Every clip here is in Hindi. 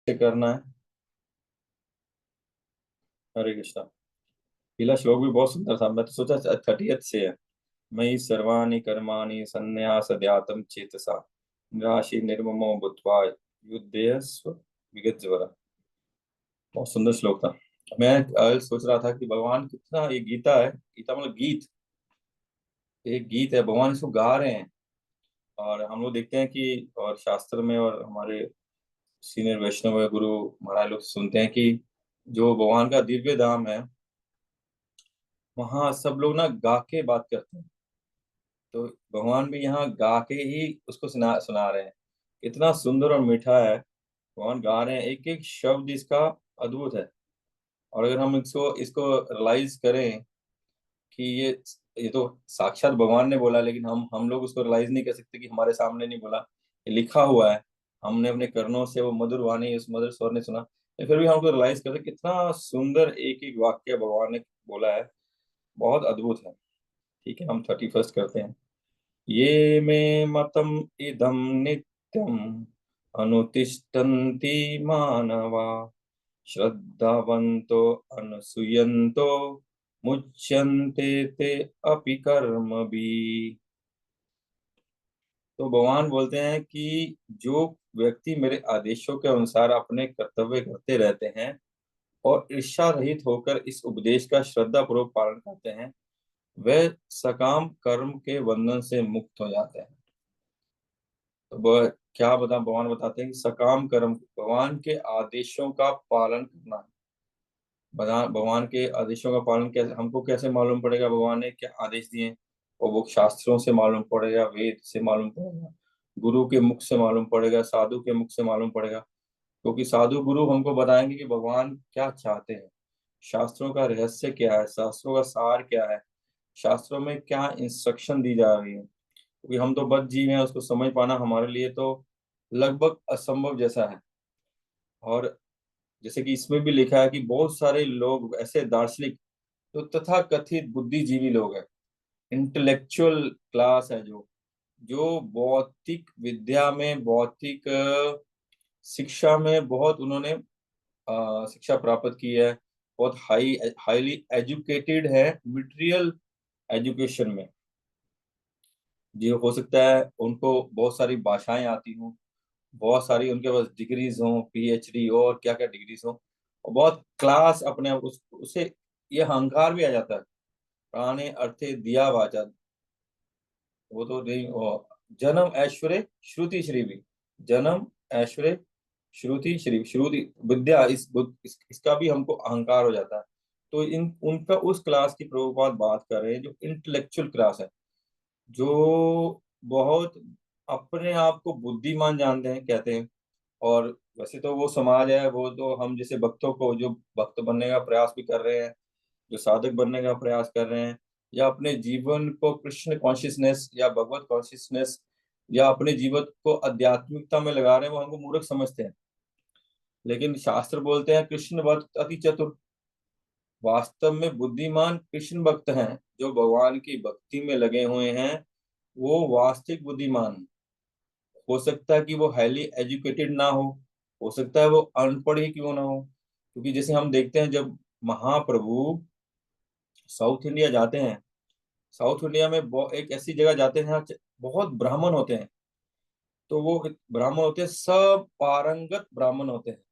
से करना है। हरे कृष्णा। पहला श्लोक भी बहुत सुंदर था, मैं तो सोचा 30th से है। मयि सर्वाणि कर्माणि संन्यासध्यातं चेतसा निराशी निर्ममो भूत्वा युध्यस्व विगतज्वरा। बहुत सुंदर श्लोक था। मैं सोच रहा था कि भगवान कितना, ये गीता है, गीता मतलब गीत, एक गीत है, भगवान इसको गा रहे हैं। और हम लोग देखते हैं कि और शास्त्र में और हमारे सीनियर वैष्णव गुरु महाराज लोग सुनते हैं कि जो भगवान का दिव्य धाम है, वहाँ सब लोग ना गा के बात करते हैं। तो भगवान भी यहाँ गा के ही उसको सुना सुना रहे हैं। इतना सुंदर और मीठा है, भगवान गा रहे हैं, एक एक शब्द इसका अद्भुत है। और अगर हम इसको इसको रियलाइज करें कि ये तो साक्षात भगवान ने बोला, लेकिन हम लोग उसको रियलाइज नहीं कर सकते कि हमारे सामने नहीं बोला, ये लिखा हुआ है। हमने अपने कर्णों से वो मधुर वाणी, उस मधुर स्वर ने सुना, लेकिन फिर भी हमको रियलाइज करते कितना सुंदर एक एक वाक्य भगवान ने बोला है। बहुत अद्भुत है। ठीक है, हम 31st करते हैं। ये मे मतम इदम नित्यम अनुतिष्ठन्ति मानवा श्रद्धावन्तो अनुसूयन्तो मुच्यन्ते ते अपि कर्मभि। तो भगवान बोलते हैं कि जो व्यक्ति मेरे आदेशों के अनुसार अपने कर्तव्य करते रहते हैं और ईर्ष्या रहित होकर इस उपदेश का श्रद्धा पूर्वक पालन करते हैं, वे सकाम कर्म के बंधन से मुक्त हो जाते हैं। तो वह क्या बता, भगवान बताते हैं कि सकाम कर्म, भगवान के आदेशों का पालन करना है। भगवान के आदेशों का पालन कैसे, हमको कैसे मालूम पड़ेगा भगवान ने क्या आदेश दिए? और वो शास्त्रों से मालूम पड़ेगा, वेद से मालूम पड़ेगा, गुरु के मुख से मालूम पड़ेगा, साधु के मुख से मालूम पड़ेगा। क्योंकि साधु गुरु हमको बताएंगे कि भगवान क्या चाहते हैं, शास्त्रों का रहस्य क्या है, शास्त्रों का सार क्या है, शास्त्रों में क्या इंस्ट्रक्शन दी जा रही है। क्योंकि हम तो बद्ध जीव हैं, उसको समझ पाना हमारे लिए तो लगभग असंभव जैसा है। और जैसे कि इसमें भी लिखा है कि बहुत सारे लोग ऐसे दार्शनिक, जो तथा कथित बुद्धिजीवी लोग हैं, इंटेलेक्चुअल क्लास है, जो जो भौतिक विद्या में, भौतिक शिक्षा में बहुत उन्होंने शिक्षा प्राप्त की है, बहुत हाईली एजुकेटेड है मटेरियल एजुकेशन में। जो हो सकता है उनको बहुत सारी भाषाएं आती हों, बहुत सारी उनके पास डिग्रीज हों, पीएचडी और क्या क्या डिग्रीज हों, और बहुत क्लास अपने आप उसे ये अहंकार भी आ जाता है। प्राणे अर्थे दिया वाचा, वो तो नहीं, वो जन्म ऐश्वर्य श्रुति श्री भी, जन्म ऐश्वर्य श्रुति श्री, श्रुति विद्या, इसका भी हमको अहंकार हो जाता है। तो इन उनका उस क्लास की प्रभुपाद बात कर रहे हैं, जो इंटेलेक्चुअल क्लास है, जो बहुत अपने आप को बुद्धिमान जानते हैं, कहते हैं। और वैसे तो वो समाज है, वो तो हम जैसे भक्तों को, जो भक्त बनने का प्रयास भी कर रहे हैं, जो साधक बनने का प्रयास कर रहे हैं, या अपने जीवन को कृष्ण कॉन्शियसनेस या भगवत कॉन्शियसनेस, या अपने जीवन को आध्यात्मिकता में लगा रहे हैं, वो हमको मूर्ख समझते हैं। लेकिन शास्त्र बोलते हैं कृष्ण भक्त अति चतुर। वास्तव में बुद्धिमान कृष्ण भक्त हैं, जो भगवान की भक्ति में लगे हुए हैं, वो वास्तविक बुद्धिमान हैं। हो सकता है कि वो हाईली एजुकेटेड ना हो सकता है वो अनपढ़ ही क्यों ना हो। क्योंकि जैसे हम देखते हैं, जब महाप्रभु साउथ इंडिया जाते हैं, साउथ इंडिया में एक ऐसी जगह जाते हैं जहाँ बहुत ब्राह्मण होते हैं। तो वो ब्राह्मण होते हैं, सब पारंगत ब्राह्मण होते हैं,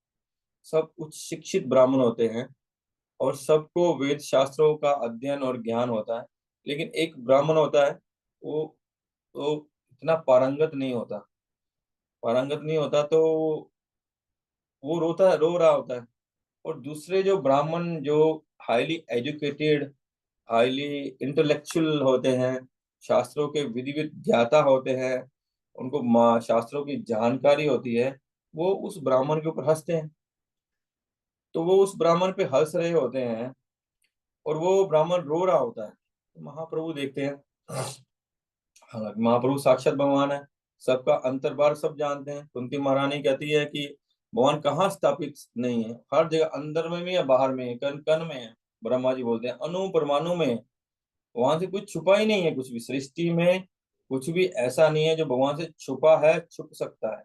सब उच्च शिक्षित ब्राह्मण होते हैं, और सबको वेद शास्त्रों का अध्ययन और ज्ञान होता है। लेकिन एक ब्राह्मण होता है, वो वो इतना पारंगत नहीं होता, तो वो रो रहा होता है। और दूसरे जो ब्राह्मण, जो हाईली एजुकेटेड, हाईली इंटेलेक्चुअल होते हैं, शास्त्रों के विधिवत ज्ञाता होते हैं, उनको शास्त्रों की जानकारी होती है, वो उस ब्राह्मण के ऊपर हंसते हैं। तो वो उस ब्राह्मण पे हंस रहे होते हैं, और वो ब्राह्मण रो रहा होता है। तो महाप्रभु देखते हैं, हालांकि महाप्रभु साक्षात भगवान है, सबका अंतर्बार सब जानते हैं। कुंती महारानी कहती है कि भगवान कहाँ स्थापित नहीं है, हर जगह, अंदर में भी है, बाहर में है, कण कण में है। ब्रह्मा जी बोलते हैं अणु परमाणु में है। वहां से कुछ छुपा ही नहीं है, कुछ भी सृष्टि में कुछ भी ऐसा नहीं है जो भगवान से छुपा है, छुप सकता है।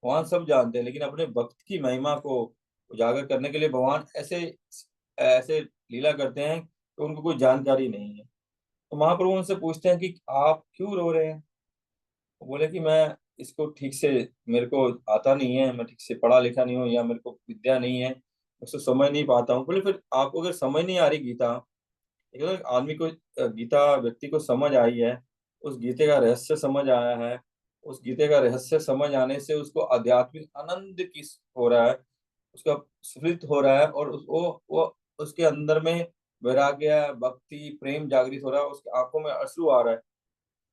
भगवान सब जानते हैं, लेकिन अपने भक्त की महिमा को उजागर करने के लिए भगवान ऐसे ऐसे लीला करते हैं कि उनको कोई जानकारी नहीं है। तो महाप्रभु उनसे पूछते हैं कि आप क्यों रो रहे हैं। वो बोले कि मैं इसको ठीक से, मेरे को आता नहीं है, मैं ठीक से पढ़ा लिखा नहीं हूँ, या मेरे को विद्या नहीं है, उसको समझ नहीं पाता हूँ। बोले फिर आपको अगर समझ नहीं आ रही गीता, एक तो आदमी को गीता व्यक्ति को समझ आई है, उस गीते का रहस्य समझ आया है, उस गीते का रहस्य समझ आने से उसको आध्यात्मिक आनंद की हो रहा है, उसका स्फुरित हो रहा है, और वो उसके अंदर में वैराग्य, भक्ति, प्रेम जागृत हो रहा है, उसकी आंखों में अश्रु आ रहा है।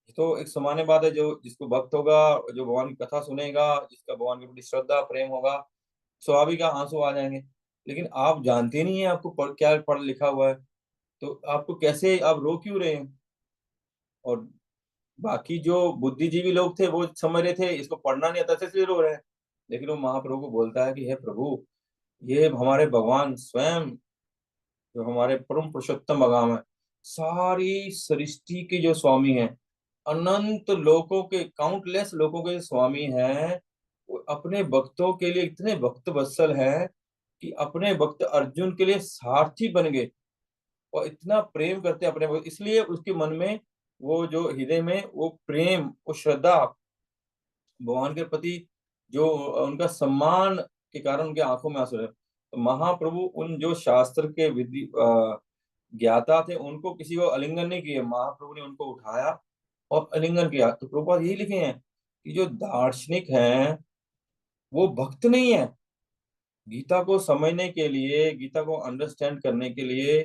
ये तो एक सामान्य बात है, जो जिसको भक्त होगा, जो भगवान की कथा सुनेगा, जिसका भगवान के प्रति श्रद्धा प्रेम होगा, स्वाभाविक आंसू आ जाएंगे। लेकिन आप जानते नहीं है आपको क्या पढ़ लिखा हुआ है, तो आपको कैसे, आप रो क्यों रहे हैं। और बाकी जो बुद्धिजीवी लोग थे वो समझ रहे थे इसको पढ़ना नहीं आता था इसलिए रो रहे हैं। लेकिन वो महाप्रभु को बोलता है कि हे प्रभु, ये हमारे भगवान स्वयं, जो हमारे परम पुरुषोत्तम भगवान है, सारी सृष्टि के जो स्वामी हैं, अनंत लोकों के, काउंटलेस लोकों के स्वामी हैं, वो अपने भक्तों के लिए इतने भक्त वत्सल हैं कि अपने भक्त अर्जुन के लिए सारथी बन गए, और इतना प्रेम करते हैं अपने भक्त, इसलिए उसके मन में, वो जो हृदय में वो प्रेम, वो श्रद्धा भगवान के प्रति, जो उनका सम्मान के कारण उनके आंखों में आंसू है। तो महाप्रभु उन जो शास्त्र के विधि ज्ञाता थे, उनको किसी को आलिंगन नहीं किए, महाप्रभु ने उनको उठाया और आलिंगन किया। तो प्रभुपाद यही लिखे हैं कि जो दार्शनिक हैं वो भक्त नहीं है। गीता को समझने के लिए, गीता को अंडरस्टैंड करने के लिए,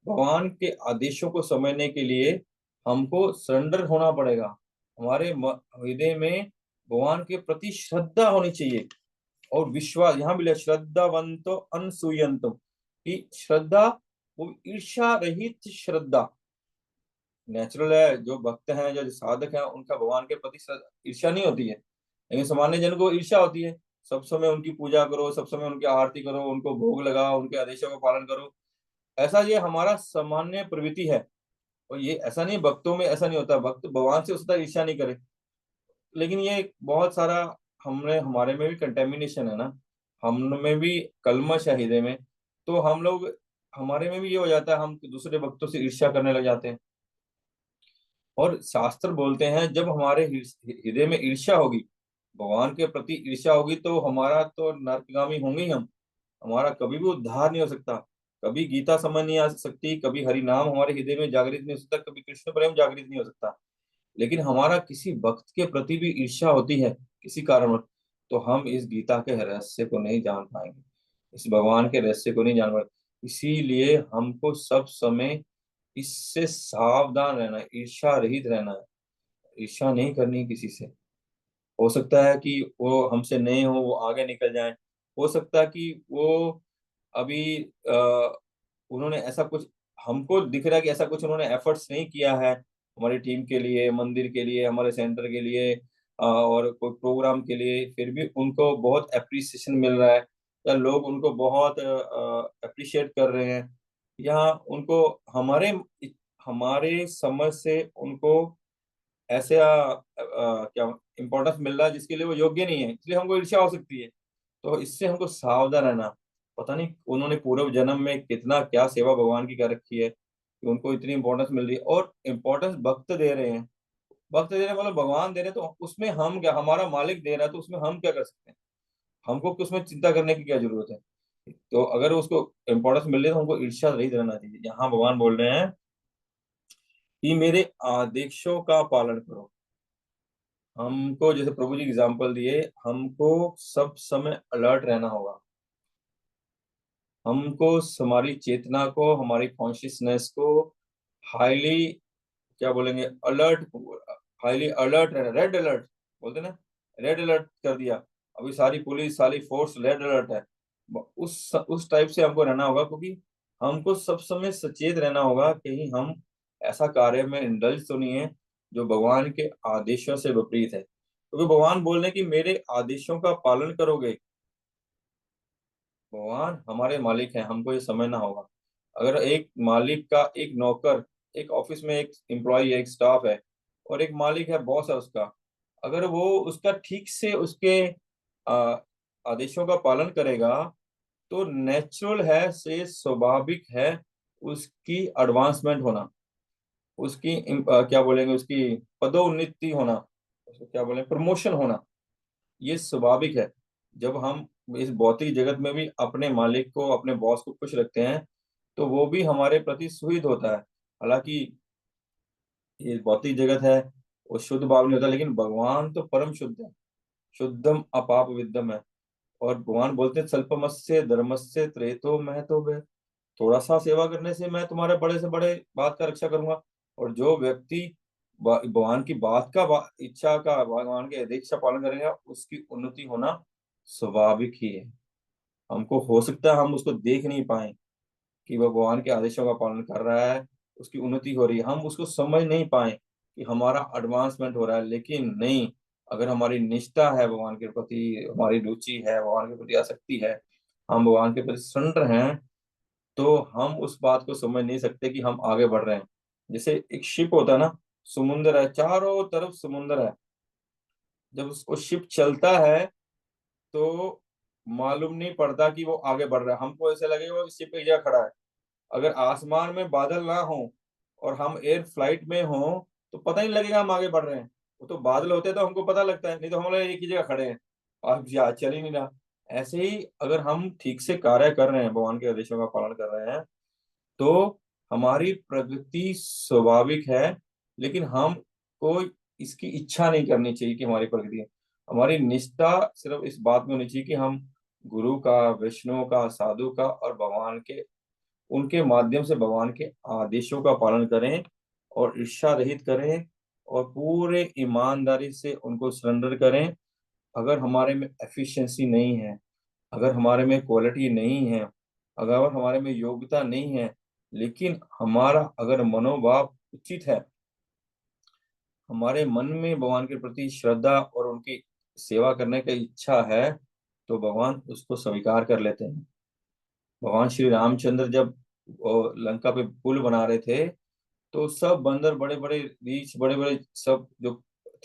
भगवान के आदेशों को समझने के लिए हमको सरेंडर होना पड़ेगा। हमारे हृदय में भगवान के प्रति श्रद्धा होनी चाहिए, और विश्वास, यहाँ भी लिखा श्रद्धावंतो अनसूयंतो, कि श्रद्धा, वो ईर्ष्या रहित श्रद्धा नेचुरल है। जो भक्त हैं, जो साधक हैं, उनका भगवान के प्रति ईर्ष्या नहीं होती है। लेकिन सामान्य जन को ईर्ष्या होती है, सब समय उनकी पूजा करो, सब समय उनकी आरती करो, उनको भोग लगाओ, उनके आदेशों का पालन करो। ऐसा ये हमारा सामान्य प्रवृत्ति है। और ये ऐसा नहीं, भक्तों में ऐसा नहीं होता, भक्त भगवान से उसका ईर्ष्या नहीं करे। लेकिन ये बहुत सारा हमने, हमारे में भी कंटेमिनेशन है ना, हम में भी कलमश है हृदय में। तो हम लोग, हमारे में भी ये हो जाता है, हम दूसरे भक्तों से ईर्ष्या करने लग जाते हैं। और शास्त्र बोलते हैं जब हमारे हृदय में ईर्ष्या होगी, भगवान के प्रति ईर्ष्या होगी, तो हमारा तो नरकगामी होंगे ही हम। हमारा कभी भी उद्धार नहीं हो सकता, कभी गीता समझ नहीं आ सकती, कभी हरि नाम हमारे हृदय में जागृत नहीं हो सकता, कभी कृष्ण प्रेम जागृत नहीं हो सकता। लेकिन हमारा किसी भक्त के प्रति भी ईर्ष्या होती है किसी कारणवश, तो हम इस गीता के रहस्य को नहीं जान पाएंगे, इस भगवान के रहस्य को नहीं जान पाएंगे। इसीलिए हमको सब समय इससे सावधान रहना है, ईर्ष्या रहित रहना है। ईर्ष्या नहीं करनी किसी से। हो सकता है कि वो हमसे नहीं हो, वो आगे निकल जाए। हो सकता है कि वो अभी उन्होंने ऐसा कुछ, हमको दिख रहा है कि ऐसा कुछ उन्होंने एफर्ट्स नहीं किया है हमारी टीम के लिए, मंदिर के लिए, हमारे सेंटर के लिए, और कोई प्रोग्राम के लिए, फिर भी उनको बहुत अप्रिसिएशन मिल रहा है, या लोग उनको बहुत अप्रिशिएट कर रहे हैं, या उनको हमारे हमारे समझ से उनको ऐसे क्या इम्पोर्टेंस मिल रहा है जिसके लिए वो योग्य नहीं है, इसलिए हमको ईर्ष्या हो सकती है। तो इससे हमको सावधान रहना। पता नहीं उन्होंने पूर्व जन्म में कितना क्या सेवा भगवान की कर रखी है कि उनको इतनी इंपॉर्टेंस मिल रही है, और इम्पोर्टेंस भक्त दे रहे हैं। भक्त दे रहे हैं मतलब भगवान दे रहे हैं, तो उसमें हम क्या, हमारा मालिक दे रहा है तो उसमें हम क्या कर सकते हैं। हमको उसमें चिंता करने की क्या जरूरत है। तो अगर उसको इम्पोर्टेंस मिल रही है तो हमको ईर्ष्या रहित रहना चाहिए। यहाँ भगवान बोल रहे हैं कि मेरे आदेशों का पालन करो। हमको, जैसे प्रभु जी एग्जाम्पल दिए, हमको सब समय अलर्ट रहना होगा। हमको हमारी चेतना को, हमारी कॉन्शियसनेस को हाईली, क्या बोलेंगे, अलर्ट, हाईली अलर्ट रहना, रेड अलर्ट बोलते ना, रेड अलर्ट कर दिया। अभी सारी पुलिस, सारी फोर्स रेड अलर्ट है। उस टाइप से हमको रहना होगा, क्योंकि हमको सब समय सचेत रहना होगा कहीं हम ऐसा कार्य में इंडल्ज तो नहीं है जो भगवान के आदेशों से विपरीत है। क्योंकि भगवान बोल रहे हैं कि मेरे आदेशों का पालन करोगे। भगवान हमारे मालिक हैं, हमको ये समझना होगा। अगर एक मालिक का एक नौकर, एक ऑफिस में एक एम्प्लॉय है, एक स्टाफ है, और एक मालिक है, बॉस है उसका, अगर वो उसका ठीक से उसके आ, आदेशों का पालन करेगा तो नेचुरल है, से स्वाभाविक है उसकी एडवांसमेंट होना, उसकी क्या बोलेंगे, उसकी पदोन्नति होना, उसको क्या बोलेंगे, प्रमोशन होना। ये स्वाभाविक है। जब हम इस भौतिक जगत में भी अपने मालिक को, अपने बॉस को खुश रखते हैं, तो वो भी हमारे प्रति सुहृद होता है। हालांकि ये भौतिक जगत है, वो शुद्ध भाव नहीं होता, लेकिन भगवान तो परम शुद्ध है, शुद्धम अपाप विद्धम है। और भगवान बोलते हैं स्वल्पमस्य धर्मस्य त्रेतो महतो भय। थोड़ा सा सेवा करने से मैं तुम्हारे बड़े से बड़े बात का रक्षा करूंगा। और जो व्यक्ति भगवान की बात का इच्छा का, भगवान के आदेश का पालन करेगा, उसकी उन्नति होना स्वाभाविक ही है। हमको हो सकता है हम उसको देख नहीं पाए कि वह भगवान के आदेशों का पालन कर रहा है, उसकी उन्नति हो रही है, हम उसको समझ नहीं पाए कि हमारा एडवांसमेंट हो रहा है। लेकिन नहीं, अगर हमारी निष्ठा है भगवान के प्रति, हमारी रुचि है भगवान के प्रति, आसक्ति है, हम भगवान के प्रति सरेंडर हैं, तो हम उस बात को समझ नहीं सकते कि हम आगे बढ़ रहे हैं। जैसे एक शिप होता है ना, समुद्र है, चारों तरफ समुद्र है, जब वो शिप चलता है तो मालूम नहीं पड़ता कि वो आगे बढ़ रहा है, हमको ऐसे लगेगा वो शिप एक जगह खड़ा है। अगर आसमान में बादल ना हो और हम एयर फ्लाइट में हो, तो पता ही नहीं लगेगा हम आगे बढ़ रहे हैं। वो तो बादल होते हैं तो हमको पता लगता है, नहीं तो हम लोग एक ही जगह खड़े हैं और जहाज चल ही नहीं रहा। ऐसे ही अगर हम ठीक से कार्य कर रहे हैं, भगवान के आदेशों का पालन कर रहे हैं, तो हमारी प्रगति स्वाभाविक है। लेकिन हमको इसकी इच्छा नहीं करनी चाहिए कि हमारी प्रगति है। हमारी निष्ठा सिर्फ इस बात में होनी चाहिए कि हम गुरु का, वैष्णव का, साधु का और भगवान के, उनके माध्यम से भगवान के आदेशों का पालन करें और ईर्ष्या रहित करें और पूरे ईमानदारी से उनको सरेंडर करें। अगर हमारे में एफिशिएंसी नहीं है, अगर हमारे में क्वालिटी नहीं है, अगर हमारे में योग्यता नहीं है, लेकिन हमारा अगर मनोभाव उचित है, हमारे मन में भगवान के प्रति श्रद्धा और उनकी सेवा करने की इच्छा है, तो भगवान उसको स्वीकार कर लेते हैं। भगवान श्री रामचंद्र जब लंका पे पुल बना रहे थे, तो सब बंदर, बड़े बड़े रीछ, बड़े बड़े सब जो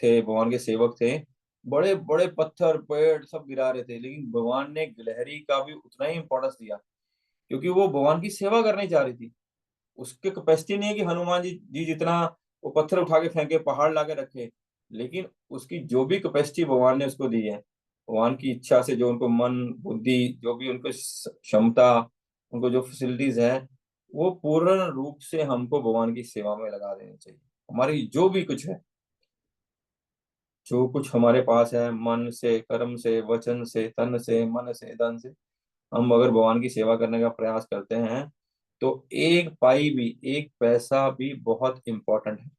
थे भगवान के सेवक थे, बड़े बड़े पत्थर पेड़ सब गिरा रहे थे, लेकिन भगवान ने गिलहरी का भी उतना ही इंपॉर्टेंस दिया, क्योंकि वो भगवान की सेवा करनी चाह रही थी। उसके कैपेसिटी नहीं है कि हनुमान जी जितना वो पत्थर उठा के फेंके, पहाड़ ला के रखे, लेकिन उसकी जो भी कैपेसिटी भगवान ने उसको दी है, भगवान की इच्छा से जो उनको मन बुद्धि, जो भी उनको क्षमता, उनको जो फैसिलिटीज है, वो पूर्ण रूप से हमको भगवान की सेवा में लगा देनी चाहिए। हमारी जो भी कुछ है, जो कुछ हमारे पास है, मन से, कर्म से, वचन से, तन से, मन से, धन से, हम अगर भगवान की सेवा करने का प्रयास करते हैं, तो एक पाई भी, एक पैसा भी बहुत इंपॉर्टेंट है।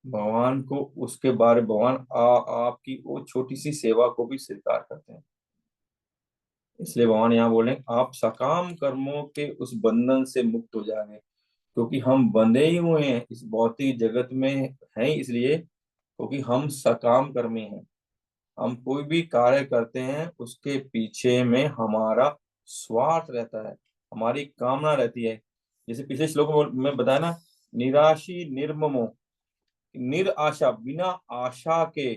भगवान को उसके बारे, भगवान आपकी वो छोटी सी सेवा को भी स्वीकार करते हैं। इसलिए भगवान यहाँ बोले आप सकाम कर्मों के उस बंधन से मुक्त हो जाएंगे, क्योंकि हम बंधे ही हुए हैं इस भौतिक जगत में, हैं इसलिए क्योंकि हम सकाम कर्मी हैं। हम कोई भी कार्य करते हैं उसके पीछे में हमारा स्वार्थ रहता है, हमारी कामना रहती है। जैसे पिछले श्लोक में बताया ना, निराशी निर्ममो, निराशा, बिना आशा के,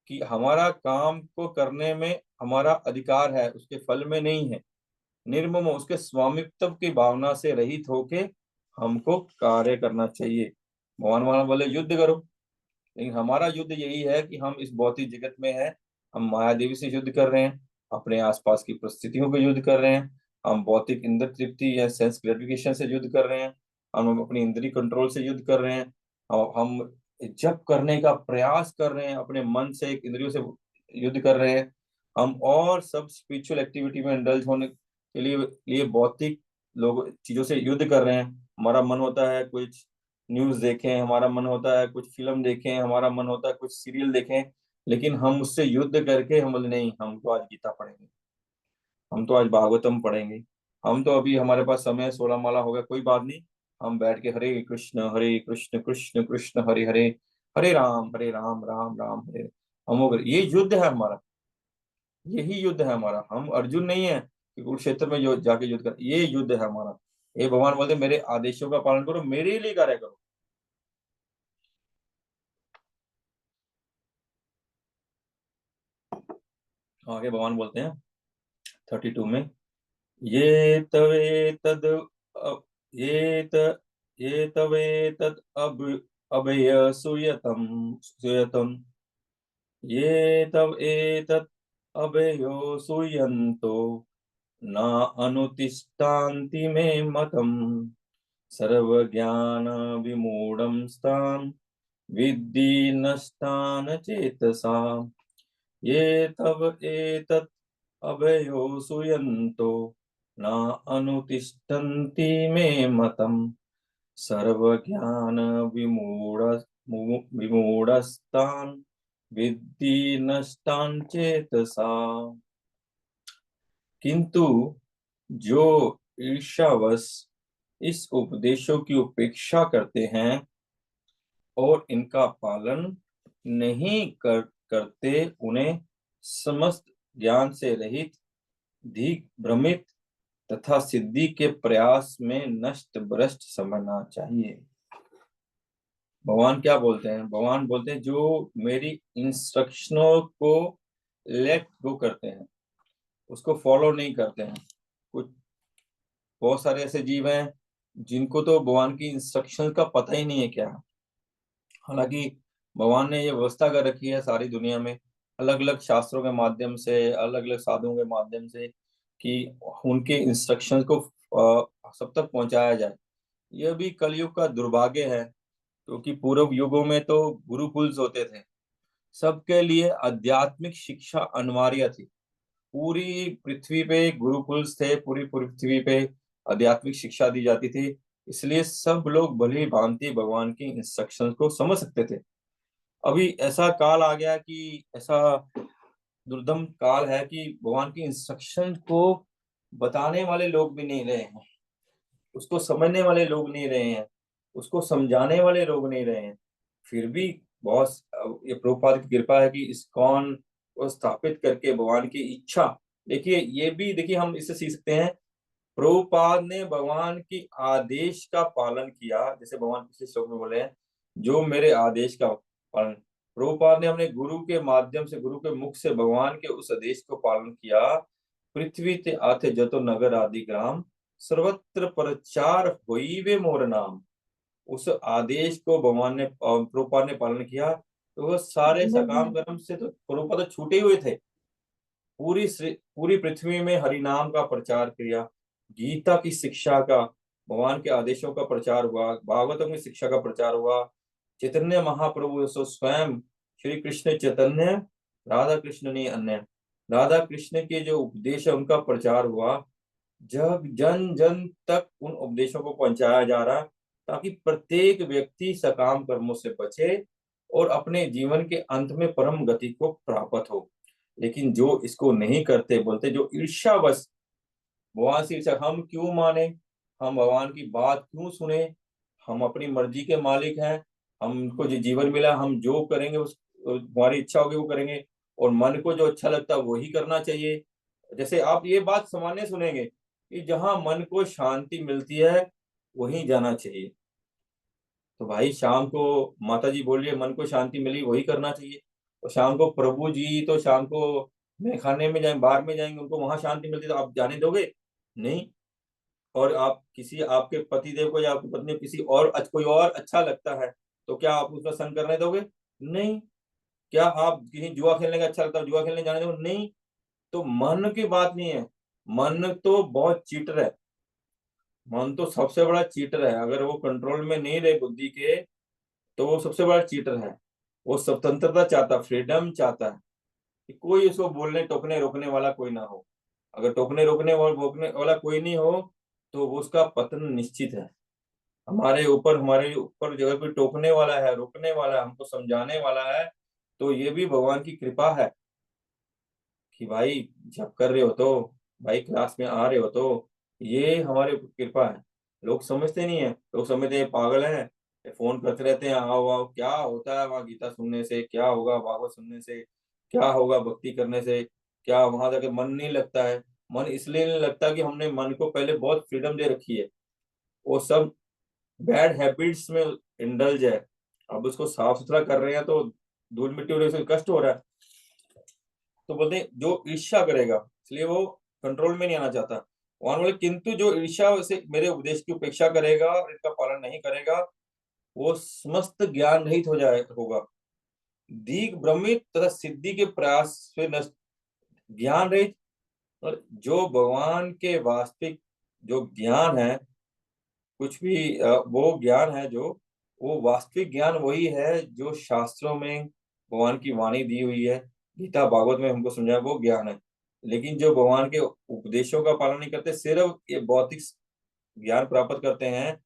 कि हमारा काम को करने में हमारा अधिकार है, उसके फल में नहीं है। निर्मम, उसके स्वामित्व की भावना से रहित होके हमको कार्य करना चाहिए। भगवान वहां बोले युद्ध करो, लेकिन हमारा युद्ध यही है कि हम इस भौतिक जगत में है, हम माया देवी से युद्ध कर रहे हैं, अपने आसपास की परिस्थितियों पे युद्ध कर रहे हैं, हम भौतिक इंद्र तृप्ति या सेंस ग्रेटिफिकेशन से युद्ध कर रहे हैं, हम अपनी इंद्रिय कंट्रोल से युद्ध कर रहे हैं, और हम जप करने का प्रयास कर रहे हैं, अपने मन से, इंद्रियों से युद्ध कर रहे हैं। हम और सब स्पिरिचुअल एक्टिविटी में इंडल्ज होने के लिए भौतिक लोग चीजों से युद्ध कर रहे हैं। हमारा मन होता है कुछ न्यूज देखें, हमारा मन होता है कुछ फिल्म देखें, हमारा मन होता है कुछ सीरियल देखें, लेकिन हम उससे युद्ध करके हम बोले नहीं, हम तो आज गीता पढ़ेंगे, हम तो आज भागवतम पढ़ेंगे, हम तो अभी हमारे पास समय 16 माला हो गया, कोई बात नहीं, हम बैठ के हरे कृष्ण कृष्ण कृष्ण हरे हरे, हरे राम राम राम हरे हरे। हम हो गए, ये युद्ध है हमारा, यही युद्ध है हमारा। हम अर्जुन नहीं है कि कुरुक्षेत्र में जो जाके युद्ध कर, ये युद्ध है हमारा। ये भगवान बोलते मेरे आदेशों का पालन करो, मेरे लिए कार्य करो। आगे भगवान बोलते हैं 32 में, ये तवे तद अ- ये त ये तवे तद अब अभय सुयतम सुयतम, ये तव एतत् अभयो सूयन्तो न अनुतिष्ठान्ति मे मतम्, सर्वज्ञान विमूढ़ं स्थान विद्धि नष्टान चेतसाम्, ये तव एतत् अभयो सूयन्तो न अनुतिष्ठन्ति मे मतम्, सर्वज्ञान विमूढ़ विमूढ़स्तान् विद्धि नष्टान चेतसा। किंतु जो ईर्ष्यावश इस उपदेशों की उपेक्षा करते हैं और इनका पालन नहीं करते, उन्हें समस्त ज्ञान से रहित, धिक भ्रमित तथा सिद्धि के प्रयास में नष्ट भ्रष्ट समझना चाहिए। भगवान क्या बोलते हैं? भगवान बोलते हैं जो मेरी इंस्ट्रक्शनों को लेट गो करते हैं, उसको फॉलो नहीं करते हैं। कुछ बहुत सारे ऐसे जीव हैं जिनको तो भगवान की इंस्ट्रक्शन का पता ही नहीं है क्या। हालांकि भगवान ने ये व्यवस्था कर रखी है सारी दुनिया में, अलग अलग शास्त्रों के माध्यम से, अलग अलग साधुओं के माध्यम से, कि उनके इंस्ट्रक्शन को सब तक पहुंचाया जाए। यह भी कलयुग का दुर्भाग्य है, क्योंकि पूर्व युगों में तो गुरुकुल होते थे, सबके लिए आध्यात्मिक शिक्षा अनिवार्य थी। पूरी पृथ्वी पे गुरुकुल थे, पूरी पृथ्वी पे आध्यात्मिक शिक्षा दी जाती थी, इसलिए सब लोग भली भांति भगवान की इंस्ट्रक्शन को समझ सकते थे। अभी ऐसा काल आ गया कि ऐसा दुर्दम काल है कि भगवान की इंस्ट्रक्शन को बताने वाले लोग भी नहीं रहे हैं, उसको समझने वाले लोग नहीं रहे हैं, उसको समझाने वाले लोग नहीं रहे हैं। फिर भी बहुत ये प्रभुपाद की कृपा है कि इस्कॉन को स्थापित करके भगवान की इच्छा, देखिए ये भी देखिए हम इससे सीख सकते हैं। प्रभुपाद ने भगवान की आदेश का पालन किया, जैसे भगवान पिछले श्लोक में बोले हैं, जो मेरे आदेश का पालन। प्रभुपाद ने अपने गुरु के माध्यम से, गुरु के मुख से भगवान के उस आदेश को पालन किया। पृथ्वी ते आते जतो नगर आदि ग्राम, सर्वत्र प्रचार होइवे मोर नाम। उस आदेश को भगवान ने, प्रभुपाद ने पालन किया, तो वो सारे सकाम कर्म से तो प्रभुपाद छूटे हुए थे। पूरी पृथ्वी में हरि नाम का प्रचार किया, गीता की शिक्षा का, भगवान के आदेशों का प्रचार हुआ, भागवतों की शिक्षा का प्रचार हुआ। चैतन्य महाप्रभु सो स्वयं श्री कृष्ण चैतन्य, राधा कृष्ण ने अन्य, राधा कृष्ण के जो उपदेश है उनका प्रचार हुआ। जब जन जन तक उन उपदेशों को पहुंचाया जा रहा, ताकि प्रत्येक व्यक्ति सकाम कर्मों से बचे और अपने जीवन के अंत में परम गति को प्राप्त हो। लेकिन जो इसको नहीं करते, बोलते जो ईर्ष्यावश, भगवान से ईर्ष्या, हम क्यों माने, हम भगवान की बात क्यों सुने, हम अपनी मर्जी के मालिक हैं, हमको जो जीवन मिला हम जो करेंगे उस हमारी इच्छा होगी वो करेंगे, और मन को जो अच्छा लगता है वो ही करना चाहिए। जैसे आप ये बात सामान्य सुनेंगे कि जहां मन को शांति मिलती है वहीं जाना चाहिए। तो भाई शाम को माता जी बोल रही है मन को शांति मिली वही करना चाहिए, और शाम को प्रभु जी तो शाम को मैं खाने में जाएंगे, बाहर में जाएंगे, उनको वहां शांति मिलती है, तो आप जाने दोगे? नहीं। और आप किसी आपके पति देव को या आपकी पत्नी को किसी और कोई और अच्छा लगता है, तो क्या आप उसका संग करने दोगे? नहीं। क्या आप किसी जुआ खेलने का अच्छा लगता है, जुआ खेलने जाने दोगे? नहीं। तो मन की बात नहीं है, मन तो बहुत चीटर है, मन तो सबसे बड़ा चीटर है। अगर वो कंट्रोल में नहीं रहे बुद्धि के, तो वो सबसे बड़ा चीटर है। वो स्वतंत्रता चाहता, फ्रीडम चाहता है कि कोई उसको बोलने टोकने रोकने वाला कोई ना हो। अगर टोकने रोकने और भोकने वाला कोई नहीं हो, तो वो उसका पतन निश्चित है। हमारे ऊपर अगर कोई टोकने वाला है, रोकने वाला है, हमको समझाने वाला है, तो ये भी भगवान की कृपा है कि भाई जब कर रहे हो तो, भाई क्लास में आ रहे हो तो, ये हमारे ऊपर कृपा है। लोग समझते नहीं है, लोग समझते हैं पागल हैं, ये फोन करते रहते हैं, आओ आओ, क्या होता है वहाँ गीता सुनने से, क्या होगा भागवत सुनने से, क्या होगा भक्ति करने से, क्या वहां जाकर मन नहीं लगता है? मन इसलिए नहीं लगता कि हमने मन को पहले बहुत फ्रीडम दे रखी है, वो सब बैड हैबिट्स में इंडल्ज है। अब उसको साफ सुथरा कर रहे हैं तो धूल मिट्टी होने से कष्ट हो रहा है। तो बोलते हैं जो ईर्ष्या करेगा, इसलिए वो कंट्रोल में नहीं आना चाहता। भगवान बोले किंतु जो ईर्ष्या से मेरे उपदेश की उपेक्षा करेगा और इनका पालन नहीं करेगा, वो समस्त ज्ञान रहित हो जाए होगा। दीग भ्रमित तथा सिद्धि के प्रयास से नष्ट, ज्ञान रहित। और जो भगवान के वास्तविक जो ज्ञान है, कुछ भी वो ज्ञान है जो, वो वास्तविक ज्ञान वही है जो शास्त्रों में भगवान की वाणी दी हुई है, गीता भागवत में हमको समझाया, वो ज्ञान है। लेकिन जो भगवान के उपदेशों का पालन नहीं करते, सिर्फ ये भौतिक ज्ञान प्राप्त करते हैं,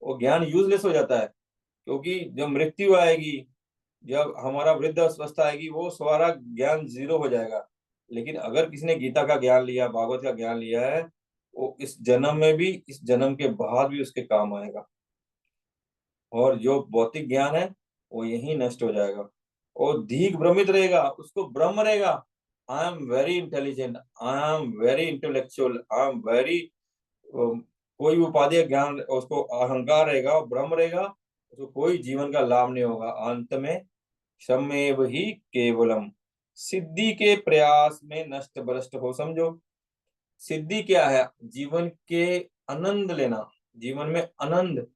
वो ज्ञान यूजलेस हो जाता है। क्योंकि जब मृत्यु आएगी, जब हमारा वृद्ध अवस्था आएगी, वो सारा ज्ञान जीरो हो जाएगा। लेकिन अगर किसी ने गीता का ज्ञान लिया, भागवत का ज्ञान लिया है, वो इस जन्म में भी, इस जन्म के बाद भी उसके काम आएगा। और जो भौतिक ज्ञान है वो यही नष्ट हो जाएगा। और धीक भ्रमित रहेगा, उसको भ्रम रहेगा, I am very intelligent, I am very intellectual, I am very, कोई उपाधि ज्ञान, उसको अहंकार रहेगा और भ्रम रहेगा, उसको कोई जीवन का लाभ नहीं होगा। अंत में श्रमेव ही केवलम, सिद्धि के प्रयास में नष्ट भ्रष्ट हो। समझो, सिद्धि क्या है? जीवन के आनंद लेना, जीवन में आनंद,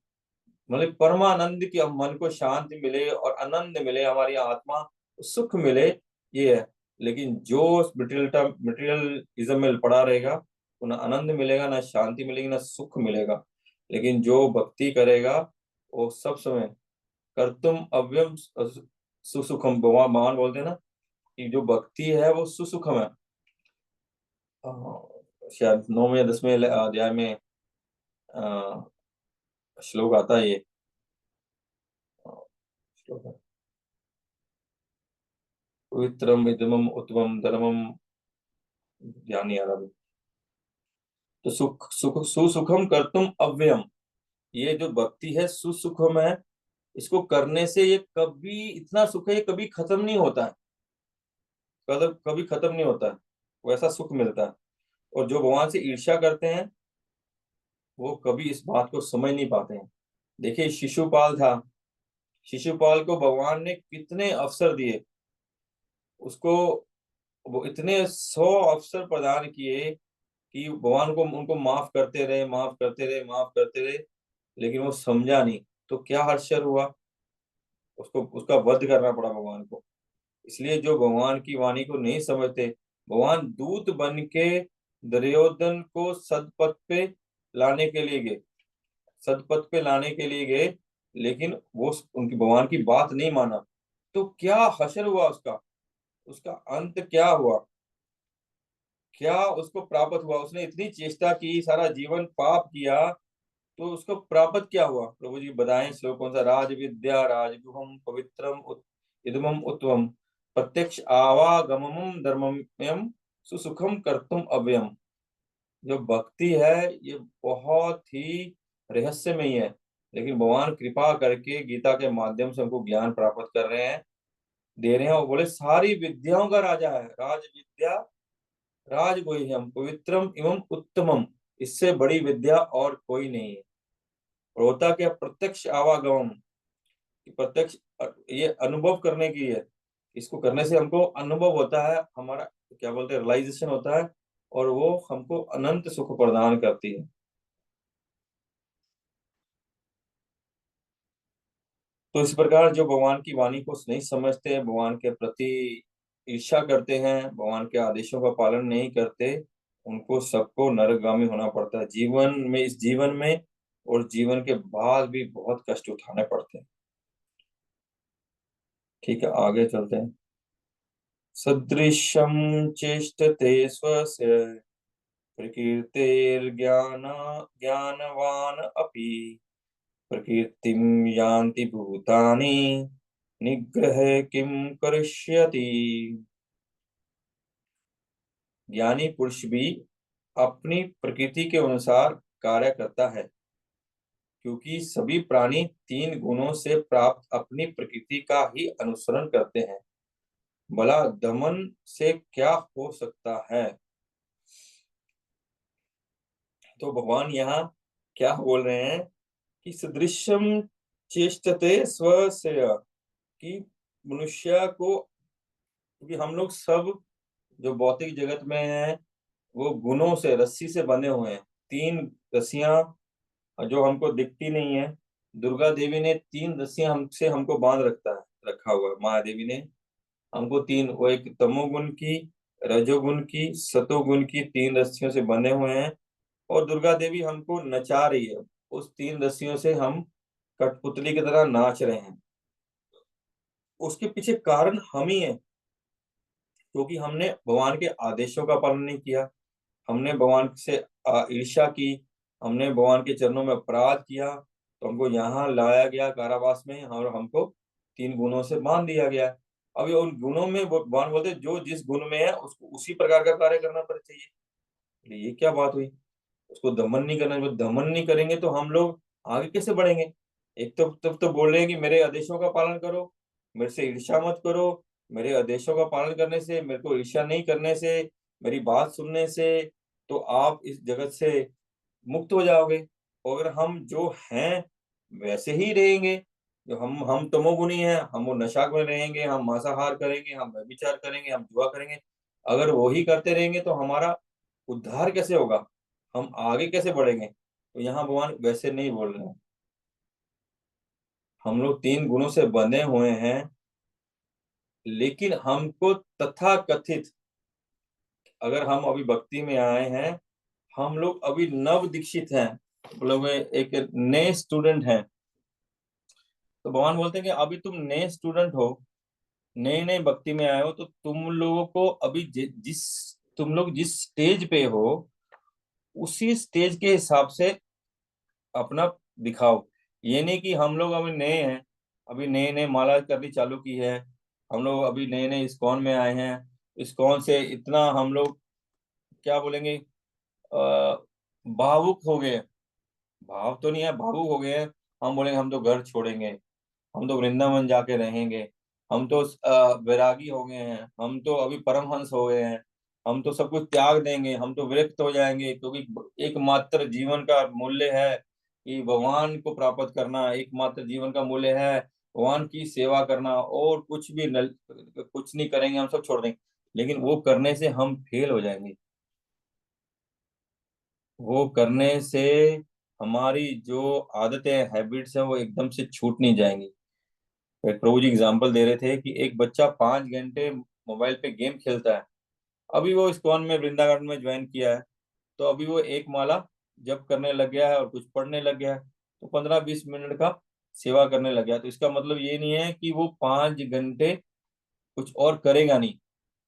मतलब परमानंद की, हम मन को शांति मिले और आनंद मिले, हमारी आत्मा को सुख मिले, ये है। लेकिन जो मटेरियलिज्म में पड़ा रहेगा, तो ना आनंद मिलेगा, ना शांति मिलेगी, ना सुख मिलेगा। लेकिन जो भक्ति करेगा, वो सब समय कर्तुम अव्यम सुसुखम, भगवान बोलते हैं ना कि जो भक्ति है वो सुसुखम है। शायद 9वें या 10वें अध्याय में श्लोक आता है ये, श्लोक है, पवित्रम इदमम उत्तमम धर्मम, ध्यान नहीं आ रहा अभी। तो सुख सुख सुसुखम कर्तुम अव्ययम, ये जो भक्ति है सुसुखम है। इसको करने से ये कभी, इतना सुख है ये कभी खत्म नहीं होता है, कभी कभी खत्म नहीं होता है, वैसा सुख मिलता है। और जो भगवान से ईर्ष्या करते हैं, वो कभी इस बात को समझ नहीं पाते हैं। देखिए शिशुपाल था, शिशुपाल को भगवान ने कितने अवसर दिए, उसको वो इतने 100 अवसर प्रदान किए कि भगवान को, उनको माफ करते रहे, माफ करते रहे, माफ करते रहे, लेकिन वो समझा नहीं। तो क्या हर्षर हुआ, उसको उसका वध करना पड़ा भगवान को। इसलिए जो भगवान की वाणी को नहीं समझते, भगवान दूत बन के दुर्योधन को सदपथ पे लाने के लिए गए, सदपथ पे लाने के लिए गए, लेकिन वो उनकी भगवान की बात नहीं माना। तो क्या हश्र हुआ उसका, उसका अंत क्या हुआ, क्या उसको प्राप्त हुआ? उसने इतनी चेष्टा की, सारा जीवन पाप किया, तो उसको प्राप्त क्या हुआ? प्रभु जी बताएं श्लोक कौन सा? राज विद्या राजगुहम पवित्रम इदमम उत्तमम, प्रत्यक्ष आवागमम धर्ममयम, सुसुखम कर्तुम अव्ययम। जो भक्ति है ये बहुत ही रहस्यमयी है, लेकिन भगवान कृपा करके गीता के माध्यम से हमको ज्ञान प्राप्त कर रहे हैं, दे रहे हैं। और बोले सारी विद्याओं का राजा है, राज विद्या राजगुह्यम पवित्रम एवं उत्तमम, इससे बड़ी विद्या और कोई नहीं है। और होता क्या? प्रत्यक्ष आवागमन, प्रत्यक्ष, ये अनुभव करने की है। इसको करने से हमको अनुभव होता है, हमारा क्या बोलते हैं, रियलाइजेशन होता है, और वो हमको अनंत सुख प्रदान करती है। तो इस प्रकार जो भगवान की वाणी को नहीं समझते हैं, भगवान के प्रति ईर्ष्या करते हैं, भगवान के आदेशों का पालन नहीं करते, उनको सबको नरकगामी होना पड़ता है, जीवन में, इस जीवन में और जीवन के बाद भी बहुत कष्ट उठाने पड़ते हैं। ठीक है, आगे चलते हैं। सदृशं चेष्टते स्वस्य प्रकीर्तेर्ज्ञान ज्ञानवान् अपि, प्रकीर्तिं यान्ति भूतानि निग्रह किं करिष्यति। ज्ञानी पुरुष भी अपनी प्रकृति के अनुसार कार्य करता है, क्योंकि सभी प्राणी 3 गुणों से प्राप्त अपनी प्रकृति का ही अनुसरण करते हैं। भला दमन से क्या हो सकता है? तो भगवान यहाँ क्या बोल रहे हैं कि सदृशम चेष्टते स्वस्य, कि मनुष्य को, क्योंकि हम लोग सब जो भौतिक जगत में है वो गुणों से, रस्सी से बंधे हुए हैं। तीन रस्सियां जो हमको दिखती नहीं है। दुर्गा देवी ने तीन रस्सियां हमसे हमको बांध रखा हुआ है। महादेवी ने हमको तीन, वो एक तमोगुण की, रजोगुण की, सतोगुण की तीन रस्सियों से बंधे हुए हैं। और दुर्गा देवी हमको नचा रही है। उस तीन रस्सियों से हम कठपुतली की तरह नाच रहे हैं। उसके पीछे कारण हम ही है, क्योंकि हमने भगवान के आदेशों का पालन नहीं किया। हमने भगवान से ईर्ष्या की। हमने भगवान के चरणों में अपराध किया, तो हमको यहाँ लाया गया कारावास में, और हमको तीन गुणों से बांध दिया गया। अभी उन गुणों में भगवान बोलते हैं, जो जिस गुण में है उसको उसी प्रकार का कार्य करना पड़ चाहिए। ये क्या बात हुई? उसको दमन नहीं करना। जब दमन नहीं करेंगे तो हम लोग आगे कैसे बढ़ेंगे? एक तो तब तो बोल रहे हैं कि मेरे आदेशों का पालन करो, मेरे से ईर्ष्या मत करो। मेरे आदेशों का पालन करने से, मेरे को ईर्ष्या नहीं करने से, मेरी बात सुनने से तो आप इस जगत से मुक्त हो जाओगे। और अगर हम जो हैं वैसे ही रहेंगे, जो हम तमोगुनी हैं, हम वो नशा में रहेंगे, हम मांसाहार करेंगे, हम व्यभिचार करेंगे, हम जुआ करेंगे, अगर वो ही करते रहेंगे तो हमारा उद्धार कैसे होगा? हम आगे कैसे बढ़ेंगे? तो यहाँ भगवान वैसे नहीं बोल रहे हैं। हम लोग तीन गुणों से बंधे हुए हैं, लेकिन हमको तथा कथित, अगर हम अभी भक्ति में आए हैं, हम लोग अभी नव दीक्षित हैं, मतलब वे एक नए स्टूडेंट हैं। तो भगवान बोलते हैं कि अभी तुम नए स्टूडेंट हो, नए नए भक्ति में आए हो, तो तुम लोगों को अभी तुम लोग जिस स्टेज पे हो, उसी स्टेज के हिसाब से अपना दिखाओ। ये नहीं कि हम लोग अभी नए हैं, अभी नए नए माला करनी चालू की है, हम लोग अभी नए नए इस्कॉन में आए हैं, इस्कॉन से इतना हम लोग क्या बोलेंगे, भावुक हो गए। भाव तो नहीं है, भावुक हो गए हैं। हम बोलेंगे हम तो घर छोड़ेंगे, हम तो वृंदावन जाके रहेंगे, हम तो वैरागी हो गए हैं, हम तो अभी परमहंस हो गए हैं, हम तो सब कुछ त्याग देंगे, हम तो विरक्त हो जाएंगे, क्योंकि एकमात्र जीवन का मूल्य है कि भगवान को प्राप्त करना। एकमात्र जीवन का मूल्य है भगवान की सेवा करना, और कुछ भी कुछ नहीं करेंगे, हम सब छोड़ देंगे। लेकिन वो करने से हम फेल हो जाएंगे। वो करने से हमारी जो आदतें, हैबिट्स है, वो एकदम से छूट नहीं जाएंगी। एक प्रभु जी एग्जाम्पल दे रहे थे कि एक बच्चा 5 घंटे मोबाइल पे गेम खेलता है। अभी वो इस्कॉन में, वृंदावन में ज्वाइन किया है, तो अभी वो एक माला जप करने लग गया है और कुछ पढ़ने लग गया है, तो 15-20 मिनट का सेवा करने लग गया है। तो इसका मतलब ये नहीं है कि वो 5 घंटे कुछ और करेगा नहीं।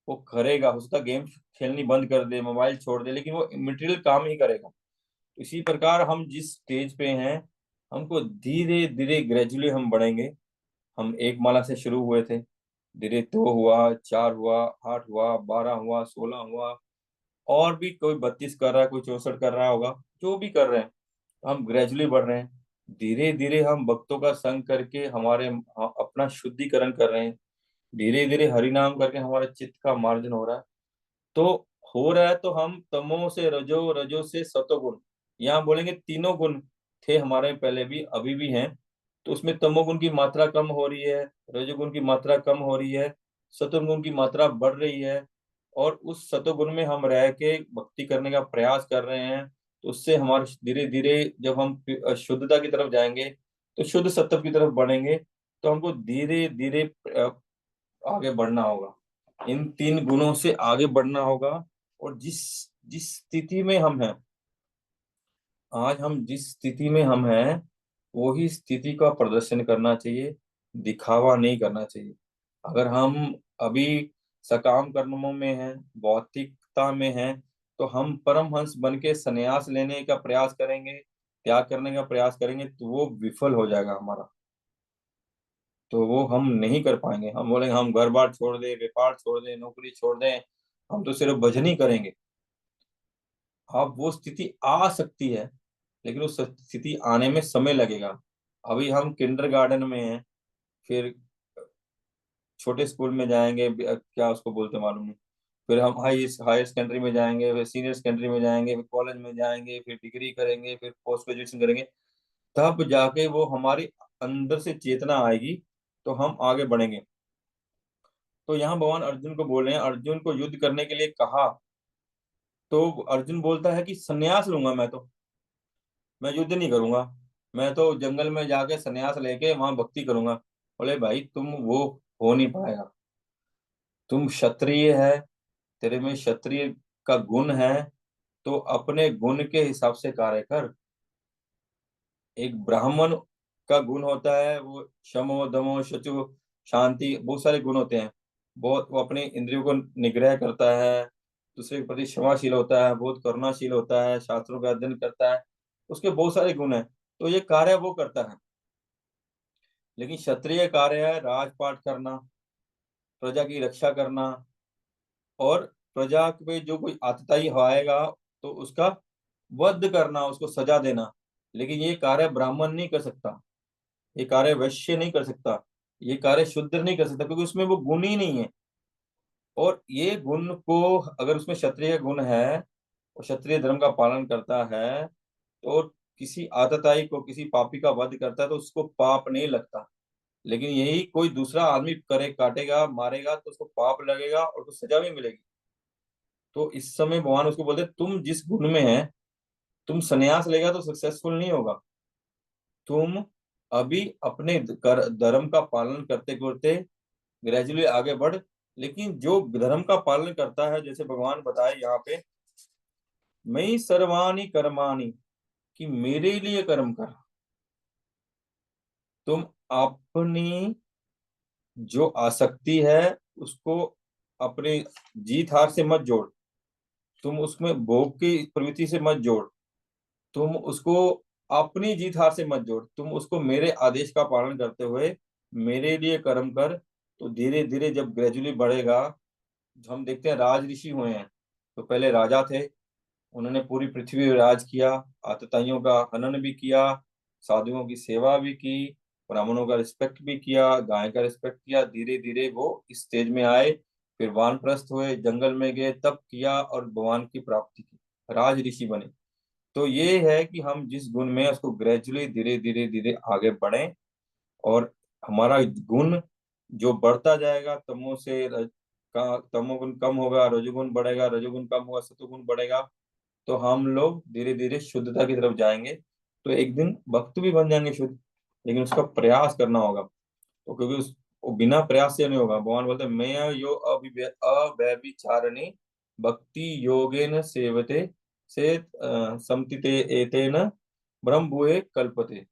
वो करेगा, हो सकता है गेम खेलनी बंद कर दे, मोबाइल छोड़ दे, लेकिन वो मटेरियल काम ही करेगा। इसी प्रकार हम जिस स्टेज पे हैं, हमको धीरे धीरे ग्रेजुअली हम बढ़ेंगे। हम एक माला से शुरू हुए थे, धीरे 2 हुआ, 4 हुआ, 8 हुआ, 12 हुआ, 16 हुआ, और भी कोई 32 कर रहा है, कोई 64 कर रहा होगा, जो भी कर रहे हैं, हम ग्रेजुअली बढ़ रहे हैं। धीरे धीरे हम भक्तों का संग करके हमारे अपना शुद्धिकरण कर रहे हैं। धीरे धीरे हरि नाम करके हमारे चित्त का मार्जन हो रहा है। तो हो रहा है, तो हम तमो से रजो, रजो से सतोगुण, यहाँ बोलेंगे तीनों गुण थे हमारे पहले भी, अभी भी हैं। तो उसमें तमोगुण की मात्रा कम हो रही है, रजोगुण की मात्रा कम हो रही है, सतोगुण की मात्रा बढ़ रही है। और उस सतोगुण में हम रह के भक्ति करने का प्रयास कर रहे हैं। तो उससे हमारे धीरे धीरे जब हम शुद्धता की तरफ जाएंगे, तो शुद्ध सत्व की तरफ बढ़ेंगे। तो हमको धीरे धीरे आगे बढ़ना होगा, इन तीन गुणों से आगे बढ़ना होगा। और जिस जिस स्थिति में हम हैं आज, हम जिस स्थिति में हम हैं, वही स्थिति का प्रदर्शन करना चाहिए, दिखावा नहीं करना चाहिए। अगर हम अभी सकाम कर्मों में हैं, भौतिकता में हैं, तो हम परमहंस बन के संन्यास लेने का प्रयास करेंगे, त्याग करने का प्रयास करेंगे, तो वो विफल हो जाएगा हमारा। तो वो हम नहीं कर पाएंगे। हम बोलेंगे हम घर बार छोड़ दें, व्यापार छोड़ दें, नौकरी छोड़ दें, हम तो सिर्फ भजन ही करेंगे। अब वो स्थिति आ सकती है, लेकिन उस स्थिति आने में समय लगेगा। अभी हम किंडरगार्टन में हैं, फिर छोटे स्कूल में जाएंगे, क्या उसको बोलते हैं मालूम नहीं। फिर हम हायर सेकेंडरी में जाएंगे, फिर सीनियर सेकेंडरी में जाएंगे, फिर कॉलेज में जाएंगे, फिर डिग्री करेंगे, फिर पोस्ट ग्रेजुएशन करेंगे। तब जाके वो हमारी अंदर से चेतना आएगी, तो हम आगे बढ़ेंगे। तो यहाँ भगवान अर्जुन को बोल रहे हैं, अर्जुन को युद्ध करने के लिए कहा, तो अर्जुन बोलता है कि संन्यास लूंगा, मैं युद्ध नहीं करूंगा, मैं तो जंगल में जाके संन्यास लेके वहां भक्ति करूंगा। बोले भाई तुम वो हो नहीं पाएगा, तुम क्षत्रिय है, तेरे में क्षत्रिय का गुण है, तो अपने गुण के हिसाब से कार्य कर। एक ब्राह्मण का गुण होता है वो शमो दमो शचु शांति, बहुत सारे गुण होते हैं। बहुत वो अपने इंद्रियों को निग्रह करता है, दूसरे के प्रति क्षमाशील होता है, बहुत करुणाशील होता है, शास्त्रों का अध्ययन करता है, उसके बहुत सारे गुण हैं, तो ये कार्य वो करता है। लेकिन क्षत्रिय कार्य है राजपाट करना, प्रजा की रक्षा करना, और प्रजा पे जो कोई आतताई आएगा तो उसका वध करना, उसको सजा देना। लेकिन ये कार्य ब्राह्मण नहीं कर सकता, ये कार्य वैश्य नहीं कर सकता, ये कार्य शूद्र नहीं कर सकता, क्योंकि उसमें वो गुण ही नहीं है। और ये गुण को, अगर उसमें क्षत्रिय गुण है और क्षत्रिय धर्म का पालन करता है, तो किसी आतताई को, किसी पापी का वध करता है तो उसको पाप नहीं लगता। लेकिन यही कोई दूसरा आदमी करे, काटेगा, मारेगा, तो उसको पाप लगेगा और उसको सजा भी मिलेगी। तो इस समय भगवान उसको बोलते तुम जिस गुण में है, तुम संन्यास लेगा तो सक्सेसफुल नहीं होगा। तुम अभी अपने धर्म का पालन करते करते ग्रेजुअली आगे बढ़। लेकिन जो धर्म का पालन करता है, जैसे भगवान बताए यहाँ पे, मई सर्वाणी कर्माणि, कि मेरे लिए कर्म कर। तुम अपनी जो आसक्ति है उसको अपने जीत हार से मत जोड़, तुम उसमें भोग की प्रवृत्ति से मत जोड़, तुम उसको अपनी जीत हार से मत जोड़, तुम उसको मेरे आदेश का पालन करते हुए मेरे लिए कर्म कर। तो धीरे धीरे जब ग्रेजुअली बढ़ेगा, जो हम देखते हैं राज ऋषि हुए हैं, तो पहले राजा थे, उन्होंने पूरी पृथ्वी पर राज किया, आतताइयों का हनन भी किया, साधुओं की सेवा भी की, ब्राह्मणों का रिस्पेक्ट भी किया, गाय का रिस्पेक्ट किया। धीरे धीरे वो इस स्टेज में आए, फिर वानप्रस्थ हुए, जंगल में गए, तप किया और भगवान की प्राप्ति की, राज ऋषि बने। तो ये है कि हम जिस गुण में हैं, उसको ग्रेजुअली धीरे धीरे धीरे आगे बढ़ें, और हमारा गुण जो बढ़ता जाएगा, तमो से का तमोगुण कम होगा, रजोगुण बढ़ेगा, रजोगुण कम होगा, सतोगुण बढ़ेगा, तो हम लोग धीरे धीरे शुद्धता की तरफ जाएंगे। तो एक दिन भक्त भी बन जाएंगे शुद्ध, लेकिन उसका प्रयास करना होगा। तो क्योंकि उस वो बिना प्रयास से नहीं होगा। भगवान बोलते हैं मैं यो अव्यभिचारिणी भक्ति योगेन सेवते से समतिते एतेन ब्रह्मभूए कल्पते।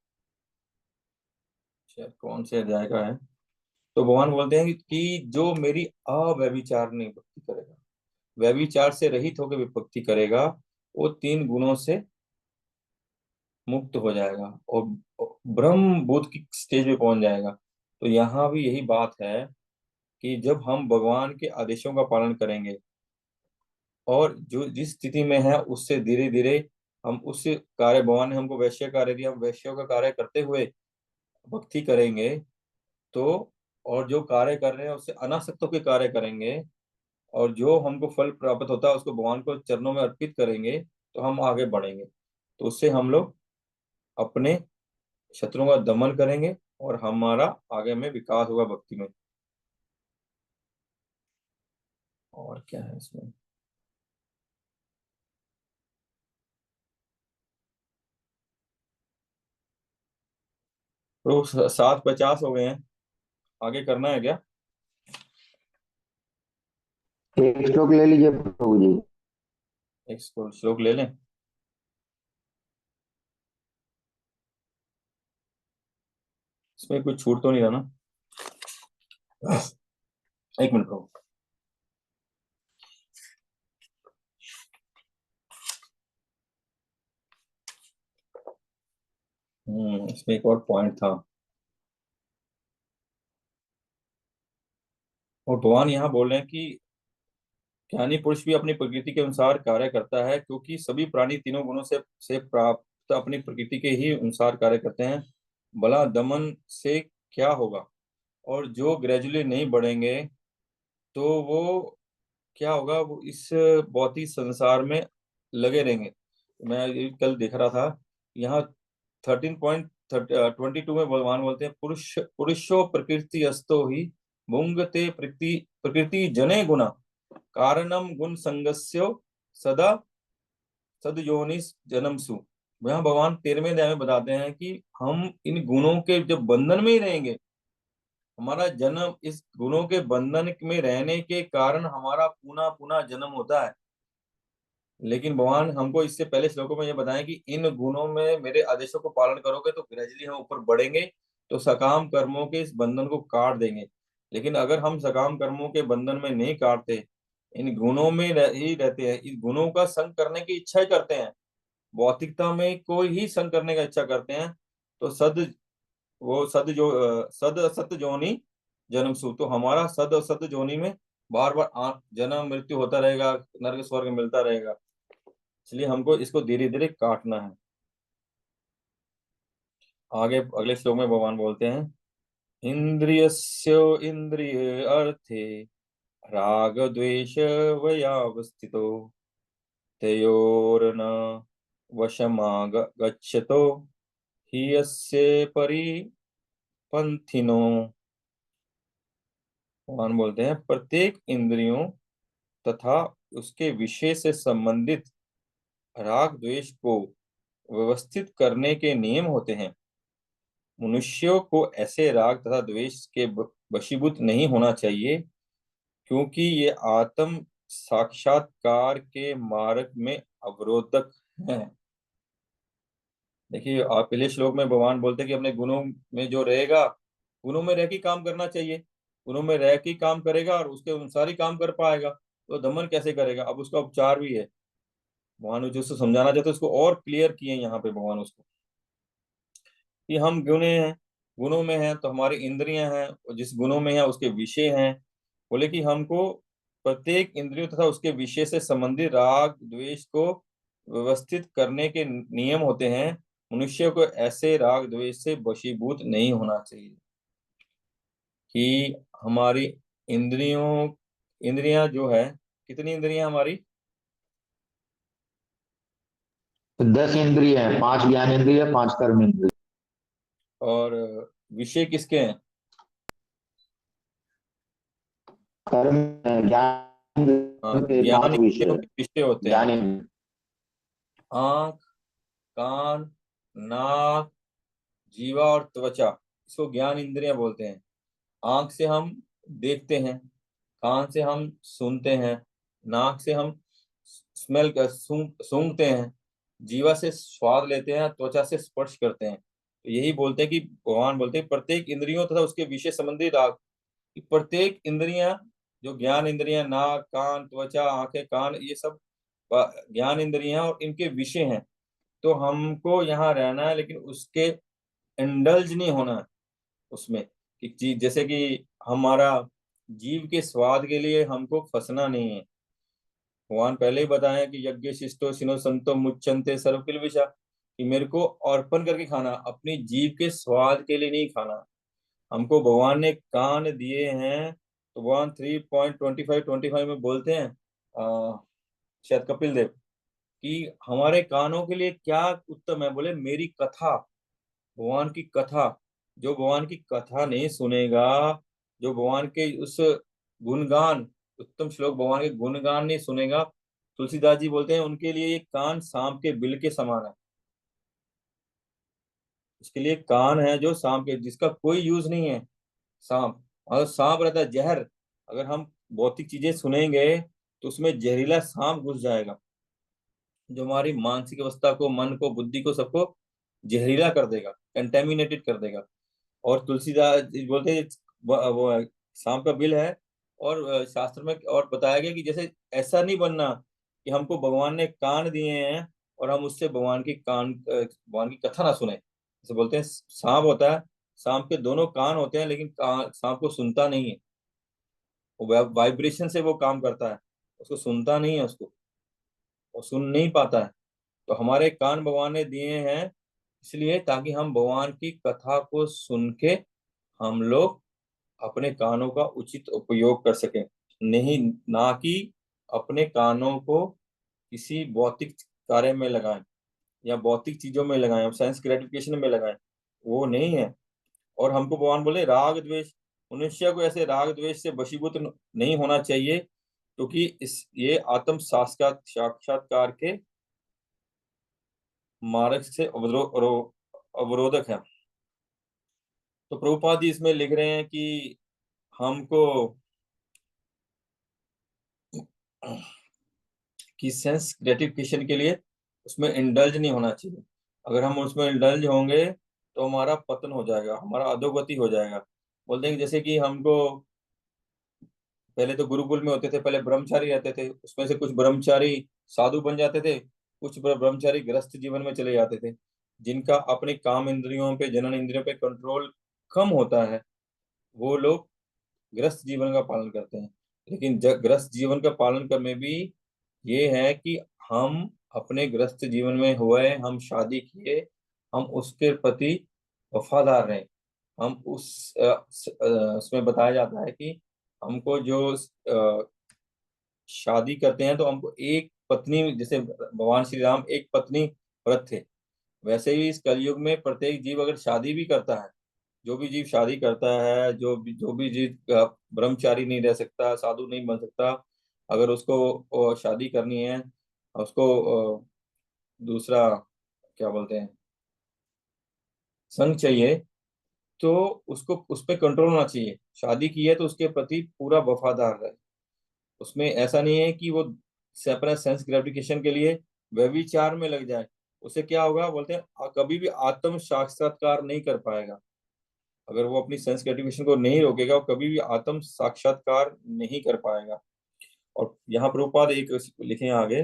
शायद कौन से अध्याय का है। तो भगवान बोलते हैं कि जो मेरी अव्यभिचारिणी भक्ति करेगा, व्यभिचार से रहित होकर भक्ति करेगा, वो तीन गुणों से मुक्त हो जाएगा और ब्रह्म बुद्ध की स्टेज पे पहुंच जाएगा। तो यहाँ भी यही बात है कि जब हम भगवान के आदेशों का पालन करेंगे और जो जिस स्थिति में है उससे धीरे धीरे हम उस कार्य, भगवान ने हमको वैश्य कार्य दिया, हम वैश्यों का कार्य करते हुए भक्ति करेंगे, तो और जो कार्य कर रहे हैं उससे अनासक्त होकर कार्य करेंगे, और जो हमको फल प्राप्त होता है उसको भगवान को चरणों में अर्पित करेंगे, तो हम आगे बढ़ेंगे। तो उससे हम लोग अपने शत्रुओं का दमन करेंगे और हमारा आगे में विकास होगा भक्ति में। और क्या है इसमें। तो 7:50 हो गए हैं, आगे करना है क्या। एक श्लोक ले लीजिए प्रभु जी। एक श्लोक ले लें। इसमें कुछ छूट तो नहीं रहा ना। एक मिनट रुको। इसमें एक और पॉइंट था, और भगवान यहाँ बोल रहे हैं कि ज्ञानी पुरुष भी अपनी प्रकृति के अनुसार कार्य करता है, क्योंकि सभी प्राणी तीनों गुणों से प्राप्त अपनी प्रकृति के ही अनुसार कार्य करते हैं। बला दमन से क्या होगा, और जो ग्रेजुअली नहीं बढ़ेंगे तो वो क्या होगा, वो इस भौतिक संसार में लगे रहेंगे। मैं ये कल देख रहा था, यहाँ 13.22 में भगवान बोलते हैं पुरुषो प्रकृति अस्तो ही भुंगते प्रकृति जने गुणा कारणम गुण संगस्यो सदा सदयोनिस जन्मसु। यहाँ भगवान 13वें अध्याय में बताते हैं कि हम इन गुणों के जब बंधन में ही रहेंगे, हमारा जन्म इस गुणों के बंधन में रहने के कारण हमारा पुनः पुनः जन्म होता है। लेकिन भगवान हमको इससे पहले श्लोकों में ये बताएं कि इन गुणों में मेरे आदेशों को पालन करोगे तो ग्रेजुअली हम ऊपर बढ़ेंगे, तो सकाम कर्मों के इस बंधन को काट देंगे। लेकिन अगर हम सकाम कर्मों के बंधन में नहीं काटते, इन गुणों में ही रहते हैं, इस गुणों का संग करने की इच्छा ही करते हैं, भौतिकता में कोई ही संग करने का इच्छा करते हैं, तो सद असत जोनि जन्म सु, तो हमारा सद असत जोनि में बार बार जन्म मृत्यु होता रहेगा, नरक स्वर्ग मिलता रहेगा। इसलिए हमको इसको धीरे धीरे काटना है। आगे अगले श्लोक में भगवान बोलते हैं, इंद्रियस्य इंद्रिय अर्थे राग द्वेष वयावस्थितो तयोर्न वशमागच्छतो हि यस्य परिपन्थिनो। भगवान बोलते हैं, प्रत्येक इंद्रियों तथा उसके विषय से संबंधित राग द्वेष को व्यवस्थित करने के नियम होते हैं। मनुष्यों को ऐसे राग तथा द्वेष के वशीभूत नहीं होना चाहिए, क्योंकि ये आत्म साक्षात्कार के मार्ग में अवरोधक हैं। देखिए, आप पहले श्लोक में भगवान बोलते हैं कि अपने गुणों में जो रहेगा, गुणों में रह के काम करना चाहिए, गुणों में रह के काम करेगा और उसके अनुसार ही काम कर पाएगा, तो दमन कैसे करेगा। अब उसका उपचार भी है, भगवान जो उसको समझाना चाहते हैं उसको और क्लियर किए यहाँ पे भगवान उसको, कि हम गुणे हैं, गुणों में हैं तो हमारी इंद्रियां हैं, और जिस गुणों में है उसके विषय हैं। बोले कि हमको प्रत्येक इंद्रियों तथा उसके विषय से संबंधित राग द्वेष को व्यवस्थित करने के नियम होते हैं। मनुष्य को ऐसे राग द्वेष से वशीभूत नहीं होना चाहिए, कि हमारी इंद्रियों इंद्रियां जो है, कितनी इंद्रियां हमारी? 10 इंद्रिय है, 5 ज्ञान इंद्रिय, 5 कर्म इंद्रिय। और विषय किसके हैं? कर्म ज्ञान हाँ, के ज्ञान 5 विषय। इंद्रियों के विषय होते हैं। ज्ञान इंद्रिय। आंख, कान, नाक, जीवा और त्वचा, इसको ज्ञान इंद्रियां बोलते हैं। आंख से हम देखते हैं, कान से हम सुनते हैं, नाक से हम स्मेल कर सूंघते हैं, जीवा से स्वाद लेते हैं, त्वचा से स्पर्श करते हैं। तो यही बोलते हैं कि भगवान बोलते हैं प्रत्येक इंद्रियों तथा उसके विषय संबंधी राग, कि प्रत्येक इंद्रियां, जो ज्ञान इंद्रियां, नाक, कान, त्वचा, आंखें, कान, ये सब ज्ञान इंद्रियां और इनके विषय हैं। तो हमको यहाँ रहना है, लेकिन उसके इंडल्ज नहीं होना है उसमें, कि चीज जैसे कि हमारा जीव के स्वाद के लिए हमको फंसना नहीं है। भगवान पहले ही बताया कि यज्ञ शिष्टो सिनो संतो मुच्यन्ते सर्व किल विषा, कि मेरे को अर्पण करके खाना, अपनी जीव के स्वाद के लिए नहीं खाना। हमको भगवान ने कान दिए हैं, तो भगवान 3.25 में बोलते हैं, शायद कपिल देव, कि हमारे कानों के लिए क्या उत्तम है। बोले मेरी कथा, भगवान की कथा। जो भगवान की कथा नहीं सुनेगा, जो भगवान के उस गुणगान, उत्तम श्लोक भगवान के गुणगान नहीं सुनेगा, तुलसीदास जी बोलते हैं उनके लिए ये कान सांप के बिल के समान है। उसके लिए कान है जो सांप के, जिसका कोई यूज नहीं है। सांप, अगर सांप रहता है जहर, अगर हम भौतिक चीजें सुनेंगे तो उसमें जहरीला सांप घुस जाएगा, जो हमारी मानसिक अवस्था को, मन को, बुद्धि को, सबको जहरीला कर देगा, कंटेमिनेटेड कर देगा। और तुलसीदास जी बोलते हैं वो सांप का बिल है। और शास्त्र में और बताया गया कि जैसे ऐसा नहीं बनना कि हमको भगवान ने कान दिए हैं और हम उससे भगवान की कथा ना सुने। जैसे बोलते हैं सांप होता है, सांप के दोनों कान होते हैं, लेकिन सांप को सुनता नहीं है, वो वाइब्रेशन से वो काम करता है, उसको सुनता नहीं है, उसको वो सुन नहीं पाता है। तो हमारे कान भगवान ने दिए हैं इसलिए, ताकि हम भगवान की कथा को सुन के हम लोग अपने कानों का उचित उपयोग कर सकें, नहीं ना कि अपने कानों को किसी भौतिक कार्य में लगाएं या भौतिक चीजों में लगाएं, सेंस ग्रेटिफिकेशन में लगाएं, वो नहीं है। और हमको भगवान बोले राग द्वेष, मनुष्य को ऐसे राग द्वेष से वशीभूत नहीं होना चाहिए, क्योंकि इस ये आत्म साक्षात्कार के मार्ग से अवरोधक है। तो प्रभुपाद जी इसमें लिख रहे हैं कि हमको कि सेंस ग्रेटिफिकेशन के लिए उसमें इंडल्ज नहीं होना चाहिए। अगर हम उसमें इंडल्ज होंगे तो हमारा पतन हो जाएगा, हमारा अधोगति हो जाएगा। बोलते हैं कि जैसे कि हमको पहले तो गुरुकुल में होते थे, पहले ब्रह्मचारी रहते थे, उसमें से कुछ ब्रह्मचारी साधु बन जाते थे, कुछ ब्रह्मचारी गृहस्थ जीवन में चले जाते थे, जिनका अपने काम इंद्रियों पे, जनन इंद्रियों पे कंट्रोल कम होता है, वो लोग गृहस्थ जीवन का पालन करते हैं। लेकिन गृहस्थ जीवन का पालन करने भी ये है कि हम अपने गृहस्थ जीवन में हुए, हम शादी किए, हम उसके प्रति वफादार रहें। हम उसमें बताया जाता है कि हमको जो शादी करते हैं तो हमको एक पत्नी, जैसे भगवान श्री राम एक पत्नी व्रत थे, वैसे ही इस कलयुग में प्रत्येक जीव अगर शादी भी करता है, जो भी जीव शादी करता है, जो भी जीव ब्रह्मचारी नहीं रह सकता, साधु नहीं बन सकता, अगर उसको शादी करनी है, उसको दूसरा क्या बोलते हैं, संग चाहिए, तो उसको उस पर कंट्रोल होना चाहिए। शादी की है तो उसके प्रति पूरा वफादार रहे। उसमें ऐसा नहीं है कि वो से अपना सेंस ग्रेटिफिकेशन के लिए व्यभिचार में लग जाए। उसे क्या होगा, बोलते हैं कभी भी आत्म साक्षात्कार नहीं कर पाएगा। अगर वो अपनी सेंस ग्रेटिफिकेशन को नहीं रोकेगा, वो कभी भी आत्म साक्षात्कार नहीं कर पाएगा। और यहाँ प्रभुपाद एक लिखे हैं आगे,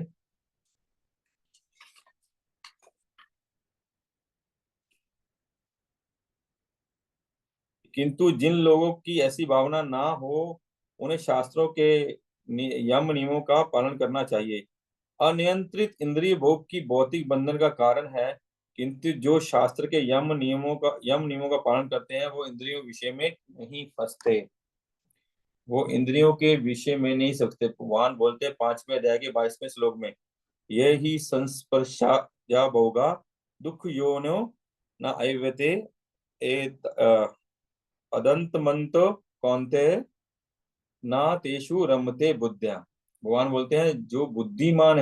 किंतु जिन लोगों की ऐसी भावना ना हो, उन्हें शास्त्रों के यम नियमों का पालन करना चाहिए। अनियंत्रित इंद्रिय भोग की भौतिक बंधन का कारण है, किंतु जो शास्त्र के यम नियमों का पालन करते हैं, वो इंद्रियों विषय में नहीं फंसते। वो इंद्रियों के विषय में नहीं सकते। भगवान बोलते हैं 5वें अध्याय के 22वें श्लोक में, ये ही संस्पर्शा या भोगा दुख योनो न अयवते ए अदंत मंतो कौनते ना तेषु रमते बुद्धिया। भगवान बोलते हैं जो बुद्धिमान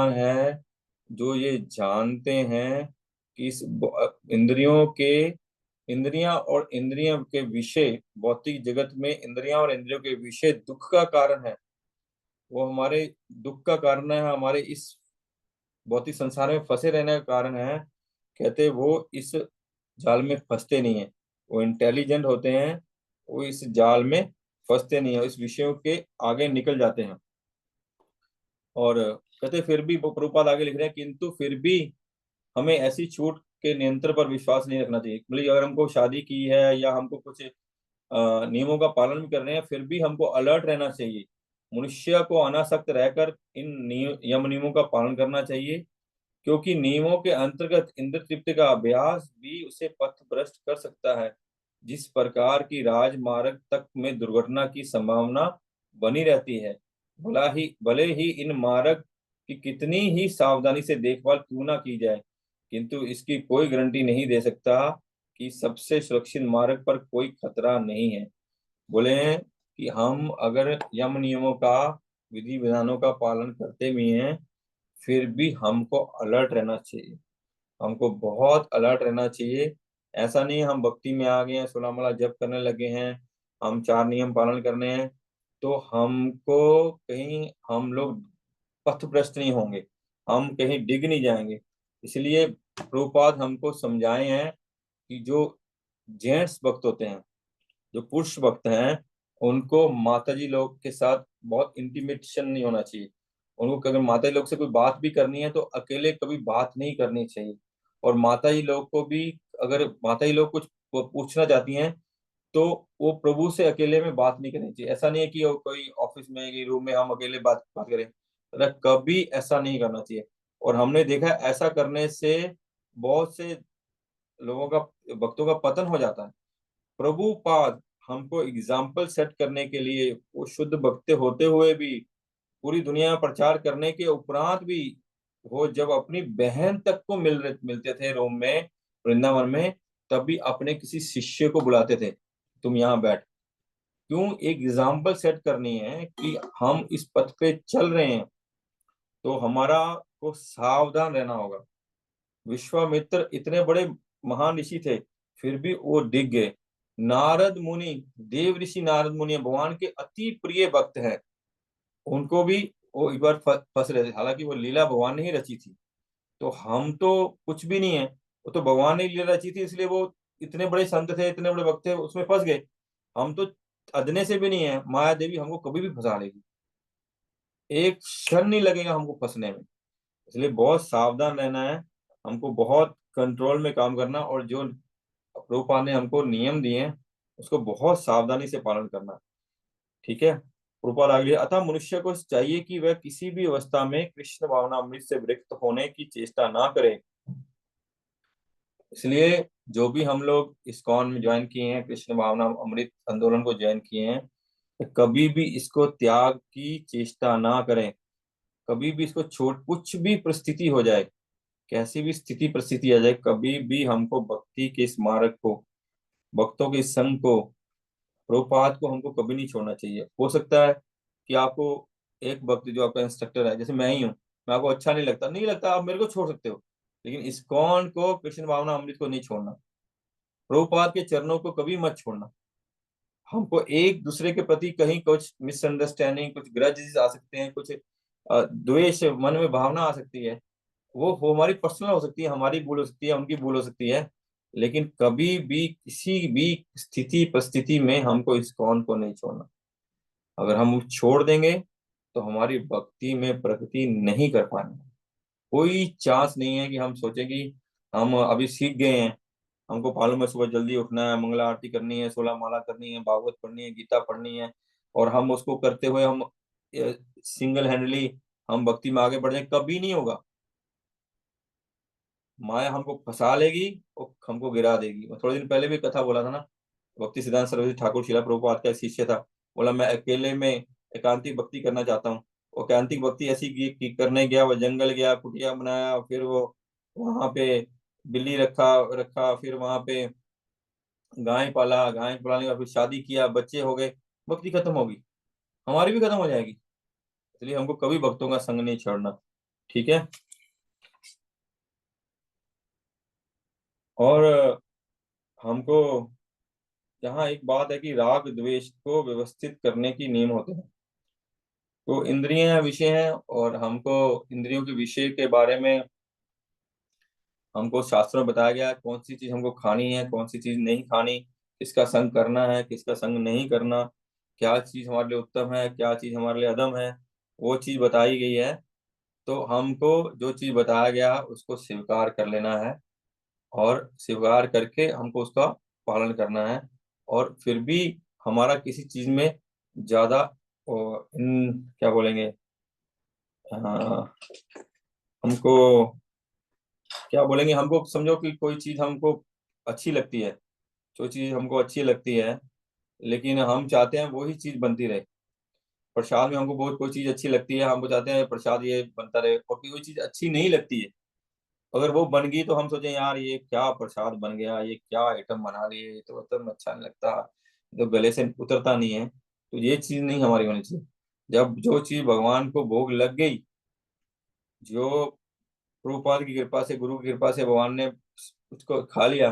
है, जो ये जानते हैं कि इस इंद्रियों के इंद्रियां और इंद्रियों के विषय, भौतिक जगत में इंद्रियां और इंद्रियों के विषय दुख का कारण है, वो हमारे दुख का कारण है, हमारे इस भौतिक संसार में फंसे रहने का कारण है। कहते वो इस जाल में फंसते नहीं है, वो इंटेलिजेंट होते हैं, वो इस जाल में फंसते नहीं है, इस विषयों के आगे निकल जाते हैं। और कहते फिर भी वो प्रभुपाद आगे लिख रहे हैं, किंतु फिर भी हमें ऐसी छूट के नियंत्रण पर विश्वास नहीं रखना चाहिए। मतलब अगर हमको शादी की है या हमको कुछ नियमों का पालन भी कर रहे हैं, फिर भी हमको अलर्ट रहना चाहिए। मनुष्य को अनासक्त रहकर इन यम नियमों का पालन करना चाहिए, क्योंकि नियमों के अंतर्गत इंद्र तृप्ति का अभ्यास भी उसे पथ भ्रष्ट कर सकता है। जिस प्रकार की राजमार्ग तक में दुर्घटना की संभावना बनी रहती है, भले ही इन मार्ग की कितनी ही सावधानी से देखभाल क्यों ना की जाए, किंतु इसकी कोई गारंटी नहीं दे सकता कि सबसे सुरक्षित मार्ग पर कोई खतरा नहीं है। बोले हैं कि हम अगर यम नियमों का, विधि विधानों का पालन करते भी हैं, फिर भी हमको अलर्ट रहना चाहिए, हमको बहुत अलर्ट रहना चाहिए। ऐसा नहीं है हम भक्ति में आ गए हैं, 16 माला जप करने लगे हैं, हम 4 नियम पालन करने हैं, तो हमको कहीं हम लोग पथ भ्रष्ट नहीं होंगे, हम कहीं डिग नहीं जाएंगे। इसलिए प्रभुपाद हमको समझाए हैं कि जो जेंट्स भक्त होते हैं, जो पुरुष भक्त हैं, उनको माताजी लोग के साथ बहुत इंटीमेशन नहीं होना चाहिए। उनको अगर माताजी लोग से कोई बात भी करनी है तो अकेले कभी बात नहीं करनी चाहिए। और माताजी लोग को भी, अगर माताजी लोग कुछ पूछना चाहती हैं, तो वो प्रभु से अकेले में बात नहीं करनी चाहिए। ऐसा नहीं है कि वो कोई ऑफिस में कि रूम में हम अकेले बात बात करें, अरे कभी ऐसा नहीं करना चाहिए। और हमने देखा है, ऐसा करने से बहुत से लोगों का, भक्तों का पतन हो जाता है। प्रभुपाद हमको एग्जाम्पल सेट करने के लिए, वो शुद्ध भक्त होते हुए भी, पूरी दुनिया में प्रचार करने के उपरांत भी, वो जब अपनी बहन तक को मिलते थे रोम में, वृंदावन में, तभी अपने किसी शिष्य को बुलाते थे, तुम यहाँ बैठ। क्यों? एक एग्जाम्पल सेट करनी है कि हम इस पथ पे चल रहे हैं, तो हमारा को सावधान रहना होगा। विश्वामित्र इतने बड़े महान ऋषि थे, फिर भी वो डिग गए। नारद मुनि, देव ऋषि नारद मुनि भगवान के अति प्रिय भक्त हैं, उनको भी वो एक बार फंस रहे थे। हालांकि वो लीला भगवान ने ही रची थी, तो हम तो कुछ भी नहीं है, वो तो भगवान ने ही लीला रची थी, इसलिए वो इतने बड़े संत थे, इतने बड़े भक्त थे, उसमें फंस गए। हम तो अदने से भी नहीं है, माया देवी हमको कभी भी फंसा लेगी, एक क्षण नहीं लगेगा हमको फंसने में। इसलिए बहुत सावधान रहना है, हमको बहुत कंट्रोल में काम करना, और जो प्रभुपाद ने हमको नियम दिए हैं उसको बहुत सावधानी से पालन करना है। ठीक है। प्रभुपाद आगे, अतः मनुष्य को चाहिए कि वह किसी भी अवस्था में कृष्ण भावना अमृत से विरक्त होने की चेष्टा ना करे। इसलिए जो भी हम लोग इस्कॉन में ज्वाइन किए हैं, कृष्ण भावना अमृत आंदोलन को ज्वाइन किए हैं, तो कभी भी इसको त्याग की चेष्टा ना करें। कभी भी इसको छोड़, कुछ भी परिस्थिति हो जाए, कैसी भी स्थिति परिस्थिति आ जाए, कभी भी हमको भक्ति के इस मार्ग को, भक्तों के इस संग को, प्रभुपाद को हमको कभी नहीं छोड़ना चाहिए। हो सकता है कि आपको एक भक्त जो आपका इंस्ट्रक्टर है, जैसे मैं ही हूँ, मैं आपको अच्छा नहीं लगता, नहीं लगता, आप मेरे को छोड़ सकते हो, लेकिन इस्कॉन को, कृष्ण भावना अमृत को नहीं छोड़ना। प्रभुपाद के चरणों को कभी मत छोड़ना। हमको एक दूसरे के प्रति कहीं कुछ मिसअंडरस्टैंडिंग, कुछ ग्रजेस आ सकते हैं, कुछ द्वेष मन में भावना आ सकती है, वो हमारी पर्सनल हो सकती है, हमारी भूल हो सकती है, उनकी भूल हो सकती है, लेकिन कभी भी किसी भी स्थिति परिस्थिति में हमको इस्कॉन को नहीं छोड़ना। अगर हम छोड़ देंगे तो हमारी भक्ति में प्रगति नहीं कर पाएंगे। कोई चांस नहीं है कि हम सोचे कि हम अभी सीख गए हैं, हमको मालूम है सुबह जल्दी उठना है, मंगला आरती करनी है, 16 माला करनी है, भागवत पढ़नी है, गीता पढ़नी है, और हम उसको करते हुए हम सिंगल हैंडली हम भक्ति में आगे बढ़ जाए, कभी नहीं होगा। माया हमको फंसा लेगी और हमको गिरा देगी। मैं थोड़े दिन पहले भी कथा बोला था ना, भक्ति सिद्धांत सरस्वती ठाकुर शिला प्रभुपाद का एक शिष्य था, बोला मैं अकेले में एकांतिक भक्ति करना चाहता हूँ। वो एकांतिक भक्ति ऐसी की कि करने गया, वो जंगल गया, कुटिया बनाया, फिर वो वहां पे बिल्ली रखा रखा, फिर वहां पे गाय पाला, गाय पालने का, फिर शादी किया, बच्चे हो गए, भक्ति खत्म होगी, हमारी भी खत्म हो जाएगी। इसलिए हमको कभी भक्तों का संग नहीं छोड़ना। ठीक है। और हमको यहाँ एक बात है कि राग द्वेष को व्यवस्थित करने की नियम होते हैं। तो इंद्रियां विषय हैं, और हमको इंद्रियों के विषय के बारे में हमको शास्त्रों में बताया गया है, कौन सी चीज हमको खानी है, कौन सी चीज नहीं खानी, किसका संग करना है, किसका संग नहीं करना, क्या चीज हमारे लिए उत्तम है, क्या चीज हमारे लिए अधम है, वो चीज बताई गई है। तो हमको जो चीज बताया गया उसको स्वीकार कर लेना है, और स्वीकार करके हमको उसका पालन करना है। और फिर भी हमारा किसी चीज में ज्यादा क्या बोलेंगे, हमको क्या बोलेंगे, हमको समझो कि कोई चीज हमको अच्छी लगती है, जो चीज हमको अच्छी लगती है, लेकिन हम चाहते हैं वही चीज बनती रहे। प्रसाद में हमको बहुत कोई चीज अच्छी लगती है, हमको चाहते हैं प्रसाद ये बनता रहे, और कोई चीज अच्छी नहीं लगती है, अगर वो बन गई तो हम सोचे यार ये क्या प्रसाद बन गया, ये क्या आइटम बना लिए, ये तो एकदम अच्छा नहीं लगता, तो गले से उतरता नहीं है। तो ये चीज नहीं हमारी होनी चाहिए। जब जो चीज भगवान को भोग लग गई, जो प्रभुपाद की कृपा से, गुरु की कृपा से भगवान ने उसको खा लिया,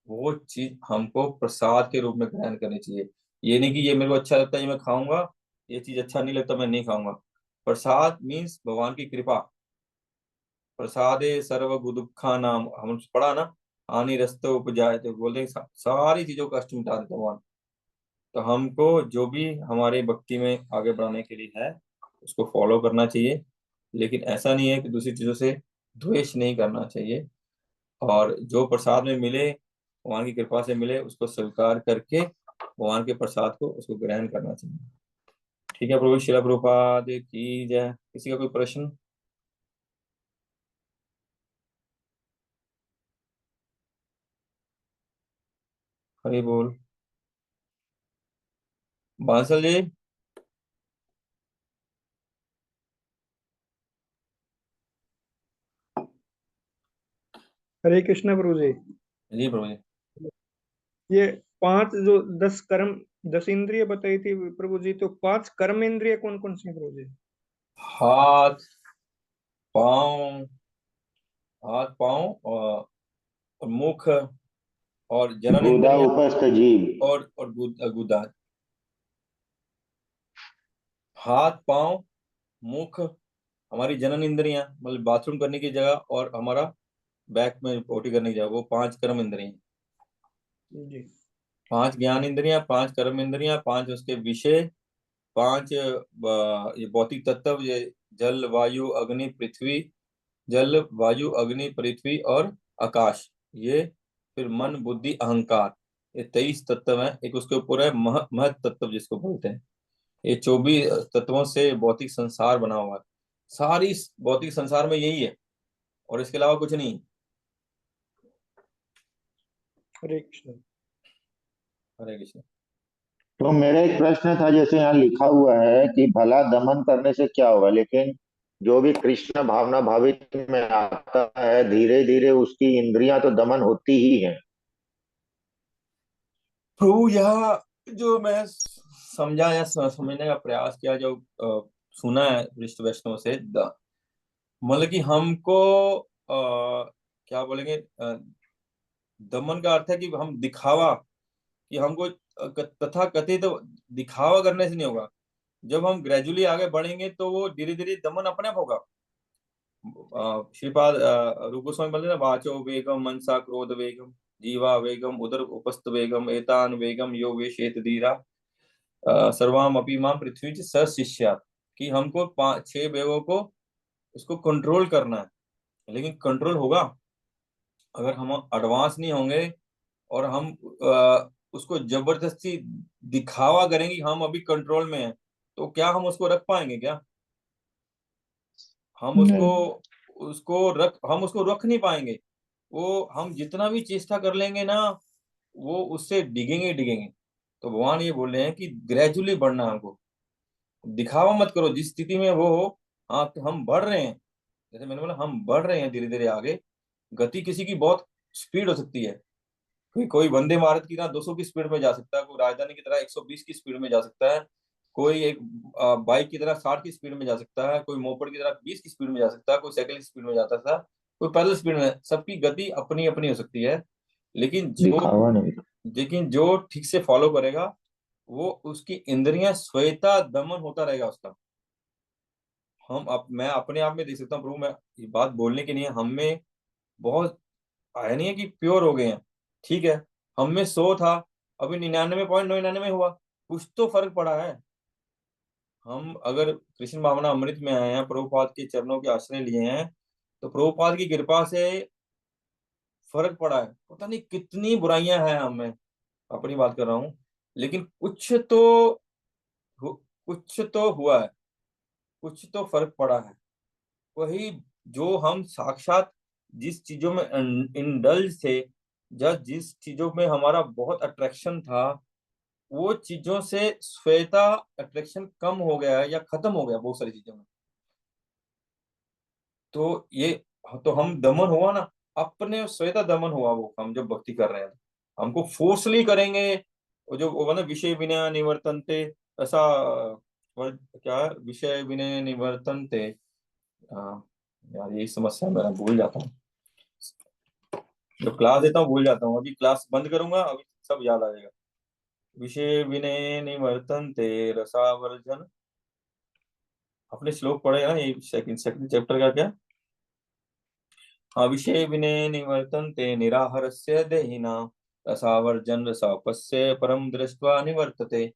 वो चीज हमको प्रसाद के रूप में ग्रहण करनी चाहिए। ये नहीं कि ये मेरे को अच्छा लगता है ये मैं खाऊंगा, ये चीज अच्छा नहीं लगता मैं नहीं खाऊंगा। प्रसाद मीन्स भगवान की कृपा। प्रसादे सर्व दुखा नाम, हम पढ़ा ना, हानि रस्त उपजाए, तो बोलते हैं सारी चीजों का कष्ट मिटा देते भगवान। तो हमको जो भी हमारे भक्ति में आगे बढ़ाने के लिए है उसको फॉलो करना चाहिए, लेकिन ऐसा नहीं है कि दूसरी चीजों से द्वेष नहीं करना चाहिए। और जो प्रसाद में मिले, भगवान की कृपा से मिले, उसको स्वीकार करके भगवान के प्रसाद को उसको ग्रहण करना चाहिए। ठीक है। प्रभु शिला प्रभुपाद की जय। किसी का कोई प्रश्न? हरि बोल। बांसल जी। हरे कृष्ण गुरु जी। जी प्रभु जी। ये पांच जो 10 कर्म, 10 इंद्रिय बताई थी प्रभु जी, तो 5 कर्म इंद्रिय कौन कौन सी हैं प्रभु जी? हाथ, पाँव, हाथ पाँव और मुख और जनन गुदा इंद्रियां उपस्थ जीव। और गुदा। हाथ पाँव मुख, हमारी जनन इंद्रियां मतलब बाथरूम करने की जगह, और हमारा बैक में पोटी करने की जगह, वो 5 कर्म इंद्रियां। जी। 5 ज्ञान इंद्रियां, 5 कर्म इंद्रियां, 5 उसके विषय, 5 ये भौतिक तत्व, ये जल वायु अग्नि पृथ्वी, जल वायु अग्नि पृथ्वी और आकाश, ये फिर मन बुद्धि अहंकार, ये 23 तत्व हैं। एक उसके ऊपर है महत तत्व जिसको बोलते हैं। ये 24 तत्वों से भौतिक संसार बना हुआ है। सारी भौतिक संसार में यही है और इसके अलावा कुछ नहीं। हरे कृष्ण। हरे कृष्ण। तो मेरा एक प्रश्न था, जैसे यहाँ लिखा हुआ है कि भला दमन करने से क्या होगा, लेकिन जो भी कृष्ण भावना भावित में आता है धीरे धीरे उसकी इंद्रियां तो दमन होती ही हैं। प्रभु यहाँ जो मैं समझा या समझने का प्रयास किया, जो सुना है वृष्ठ वैष्णव से, मतलब कि हमको क्या बोलेंगे, दमन का अर्थ है कि हम दिखावा, कि हमको तथा कथित तो दिखावा करने से नहीं होगा। जब हम ग्रेजुअली आगे बढ़ेंगे तो वो धीरे धीरे दमन अपने आप होगा। श्रीपाद रूप गोस्वामी बोलते हैं ना, वाचो वेगम मनसा क्रोध वेगम जीवा वेगम उदर उपस्थ वेगम एतान वेगम यो वेशेत धीरा सर्वाम अपि माम पृथ्वी स शिष्यात्, कि हमको 6 वेगों को उसको कंट्रोल करना है। लेकिन कंट्रोल होगा अगर हम एडवांस नहीं होंगे और हम उसको जबरदस्ती दिखावा करेंगे कि हम अभी कंट्रोल में हैं, तो क्या हम उसको रख पाएंगे क्या? हम उसको नहीं। हम उसको रख नहीं पाएंगे। वो हम जितना भी चेष्टा कर लेंगे ना, वो उससे डिगेंगे डिगेंगे। तो भगवान ये बोल रहे हैं कि ग्रेजुअली बढ़ना है हमको, दिखावा मत करो जिस स्थिति में वो हो। हाँ, तो हम बढ़ रहे हैं, जैसे मैंने बोला हम बढ़ रहे हैं धीरे धीरे आगे। गति किसी की बहुत स्पीड हो सकती है, कोई कोई वंदे भारत की तरह 200 की स्पीड में जा सकता है, कोई राजधानी की तरह 120 की स्पीड में जा सकता है, कोई एक बाइक की तरह 60 की स्पीड में जा सकता है, कोई मोपेड की तरह 20 की स्पीड में जा सकता है, कोई साइकिल की स्पीड में जाता था, कोई पैदल स्पीड में। सबकी गति अपनी अपनी हो सकती है। लेकिन जो दिखावा नहीं। लेकिन जो ठीक से फॉलो करेगा, वो उसकी इंद्रियां श्वेता दमन होता रहेगा उसका। मैं अपने आप में देख सकता हूँ प्रभु, मैं ये बात बोलने की नहीं है, हम में बहुत आया नहीं है कि प्योर हो गए हैं। ठीक है, हम में 100 था, अभी 99.99 हुआ, कुछ तो फर्क पड़ा है। हम अगर कृष्ण भावना अमृत में आए हैं, प्रभुपाद के चरणों के आश्रय लिए हैं, तो प्रभुपाद की कृपा से फर्क पड़ा है। पता नहीं कितनी बुराइयां हैं हम में, अपनी बात कर रहा हूँ, लेकिन कुछ तो हुआ है, कुछ तो फर्क पड़ा है। वही जो हम साक्षात जिस चीजों में इंडल्ज थे, या जिस चीजों में हमारा बहुत अट्रैक्शन था, वो चीजों से श्वेता अट्रैक्शन कम हो गया है या खत्म हो गया बहुत सारी चीजों में। तो ये, तो हम दमन हुआ ना, अपने श्वेता दमन हुआ। वो हम जब भक्ति कर रहे हैं, हमको फोर्सली करेंगे, वो जो वो मतलब विषय विनय निवर्तनते, ऐसा वर्ड क्या है, विषय विनय निवर्तनते। हाँ, यार यही समस्या है, मैं भूल जाता हूँ। जब क्लास देता हूँ भूल जाता हूँ, अभी क्लास बंद करूंगा, अभी सब याद आ जाएगा। विषय विनय निवर्तन्ते रसावर्जन, अपने श्लोक पढ़े ना, ये सेकंड सेकंड चैप्टर का क्या। हाँ, विषय विनय निवर्तन्ते निराहारस्य देहिना रसावर्जन रसापस्य परम दृष्ट्वा निवर्तते।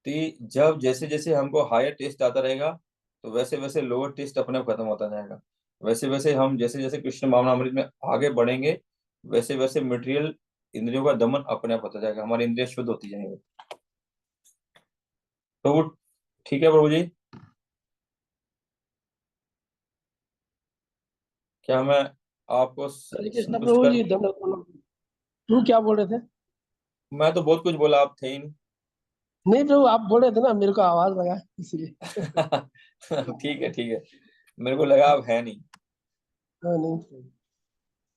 जब जैसे जैसे हमको हायर टेस्ट आता रहेगा, तो वैसे वैसे लोअर टेस्ट अपने आप खत्म होता जाएगा। वैसे वैसे हम जैसे जैसे कृष्ण भावना अमृत में आगे बढ़ेंगे, वैसे वैसे मटेरियल इंद्रियों का दमन अपने आप होता जाएगा, हमारी इंद्रियां शुद्ध होती जाएंगी। तो वो ठीक है प्रभु जी, क्या मैं आपको हरे कृष्ण संतुष्ट प्रभु कर। जी, दंडवत प्रणाम। तू क्या बोल रहे थे? मैं तो बहुत कुछ बोला, आप थे ही नहीं प्रभु, आप बोल रहे थे ना, मेरे को आवाज लगा इसलिए। नहीं। ठीक है ठीक है, मेरे को लगा आप है नहीं। हाँ, नहीं प्रभु।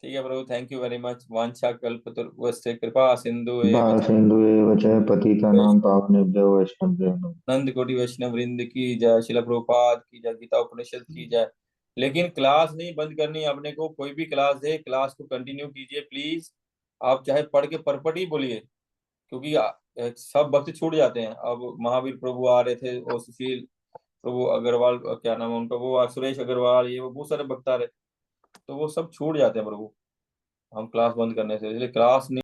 ठीक है प्रभु, थैंक यू वेरी मच। वांछा कल्पतरुभ्यश्च कृपा सिंधु एव च सिंधु एव च पतितानां पावनेभ्यो वैष्णवेभ्यो नमः। नंद कोटि वैष्णव वृंद की जय, शिला प्रभुपाद की जय, गीता उपनिषद की जय। लेकिन क्लास नहीं बंद करनी है अपने को, कोई भी क्लास दे क्लास को कंटिन्यू कीजिए प्लीज। आप चाहे पढ़ के परपट ही बोलिए, क्योंकि सब भक्त छूट जाते हैं। अब महावीर प्रभु आ रहे थे, और सुशील प्रभु अग्रवाल, क्या नाम है उनका, वो सुरेश अग्रवाल, ये वो बहुत सारे भक्त आ रहे, तो वो सब छूट जाते हैं प्रभु हम क्लास बंद करने से, इसलिए क्लास नहीं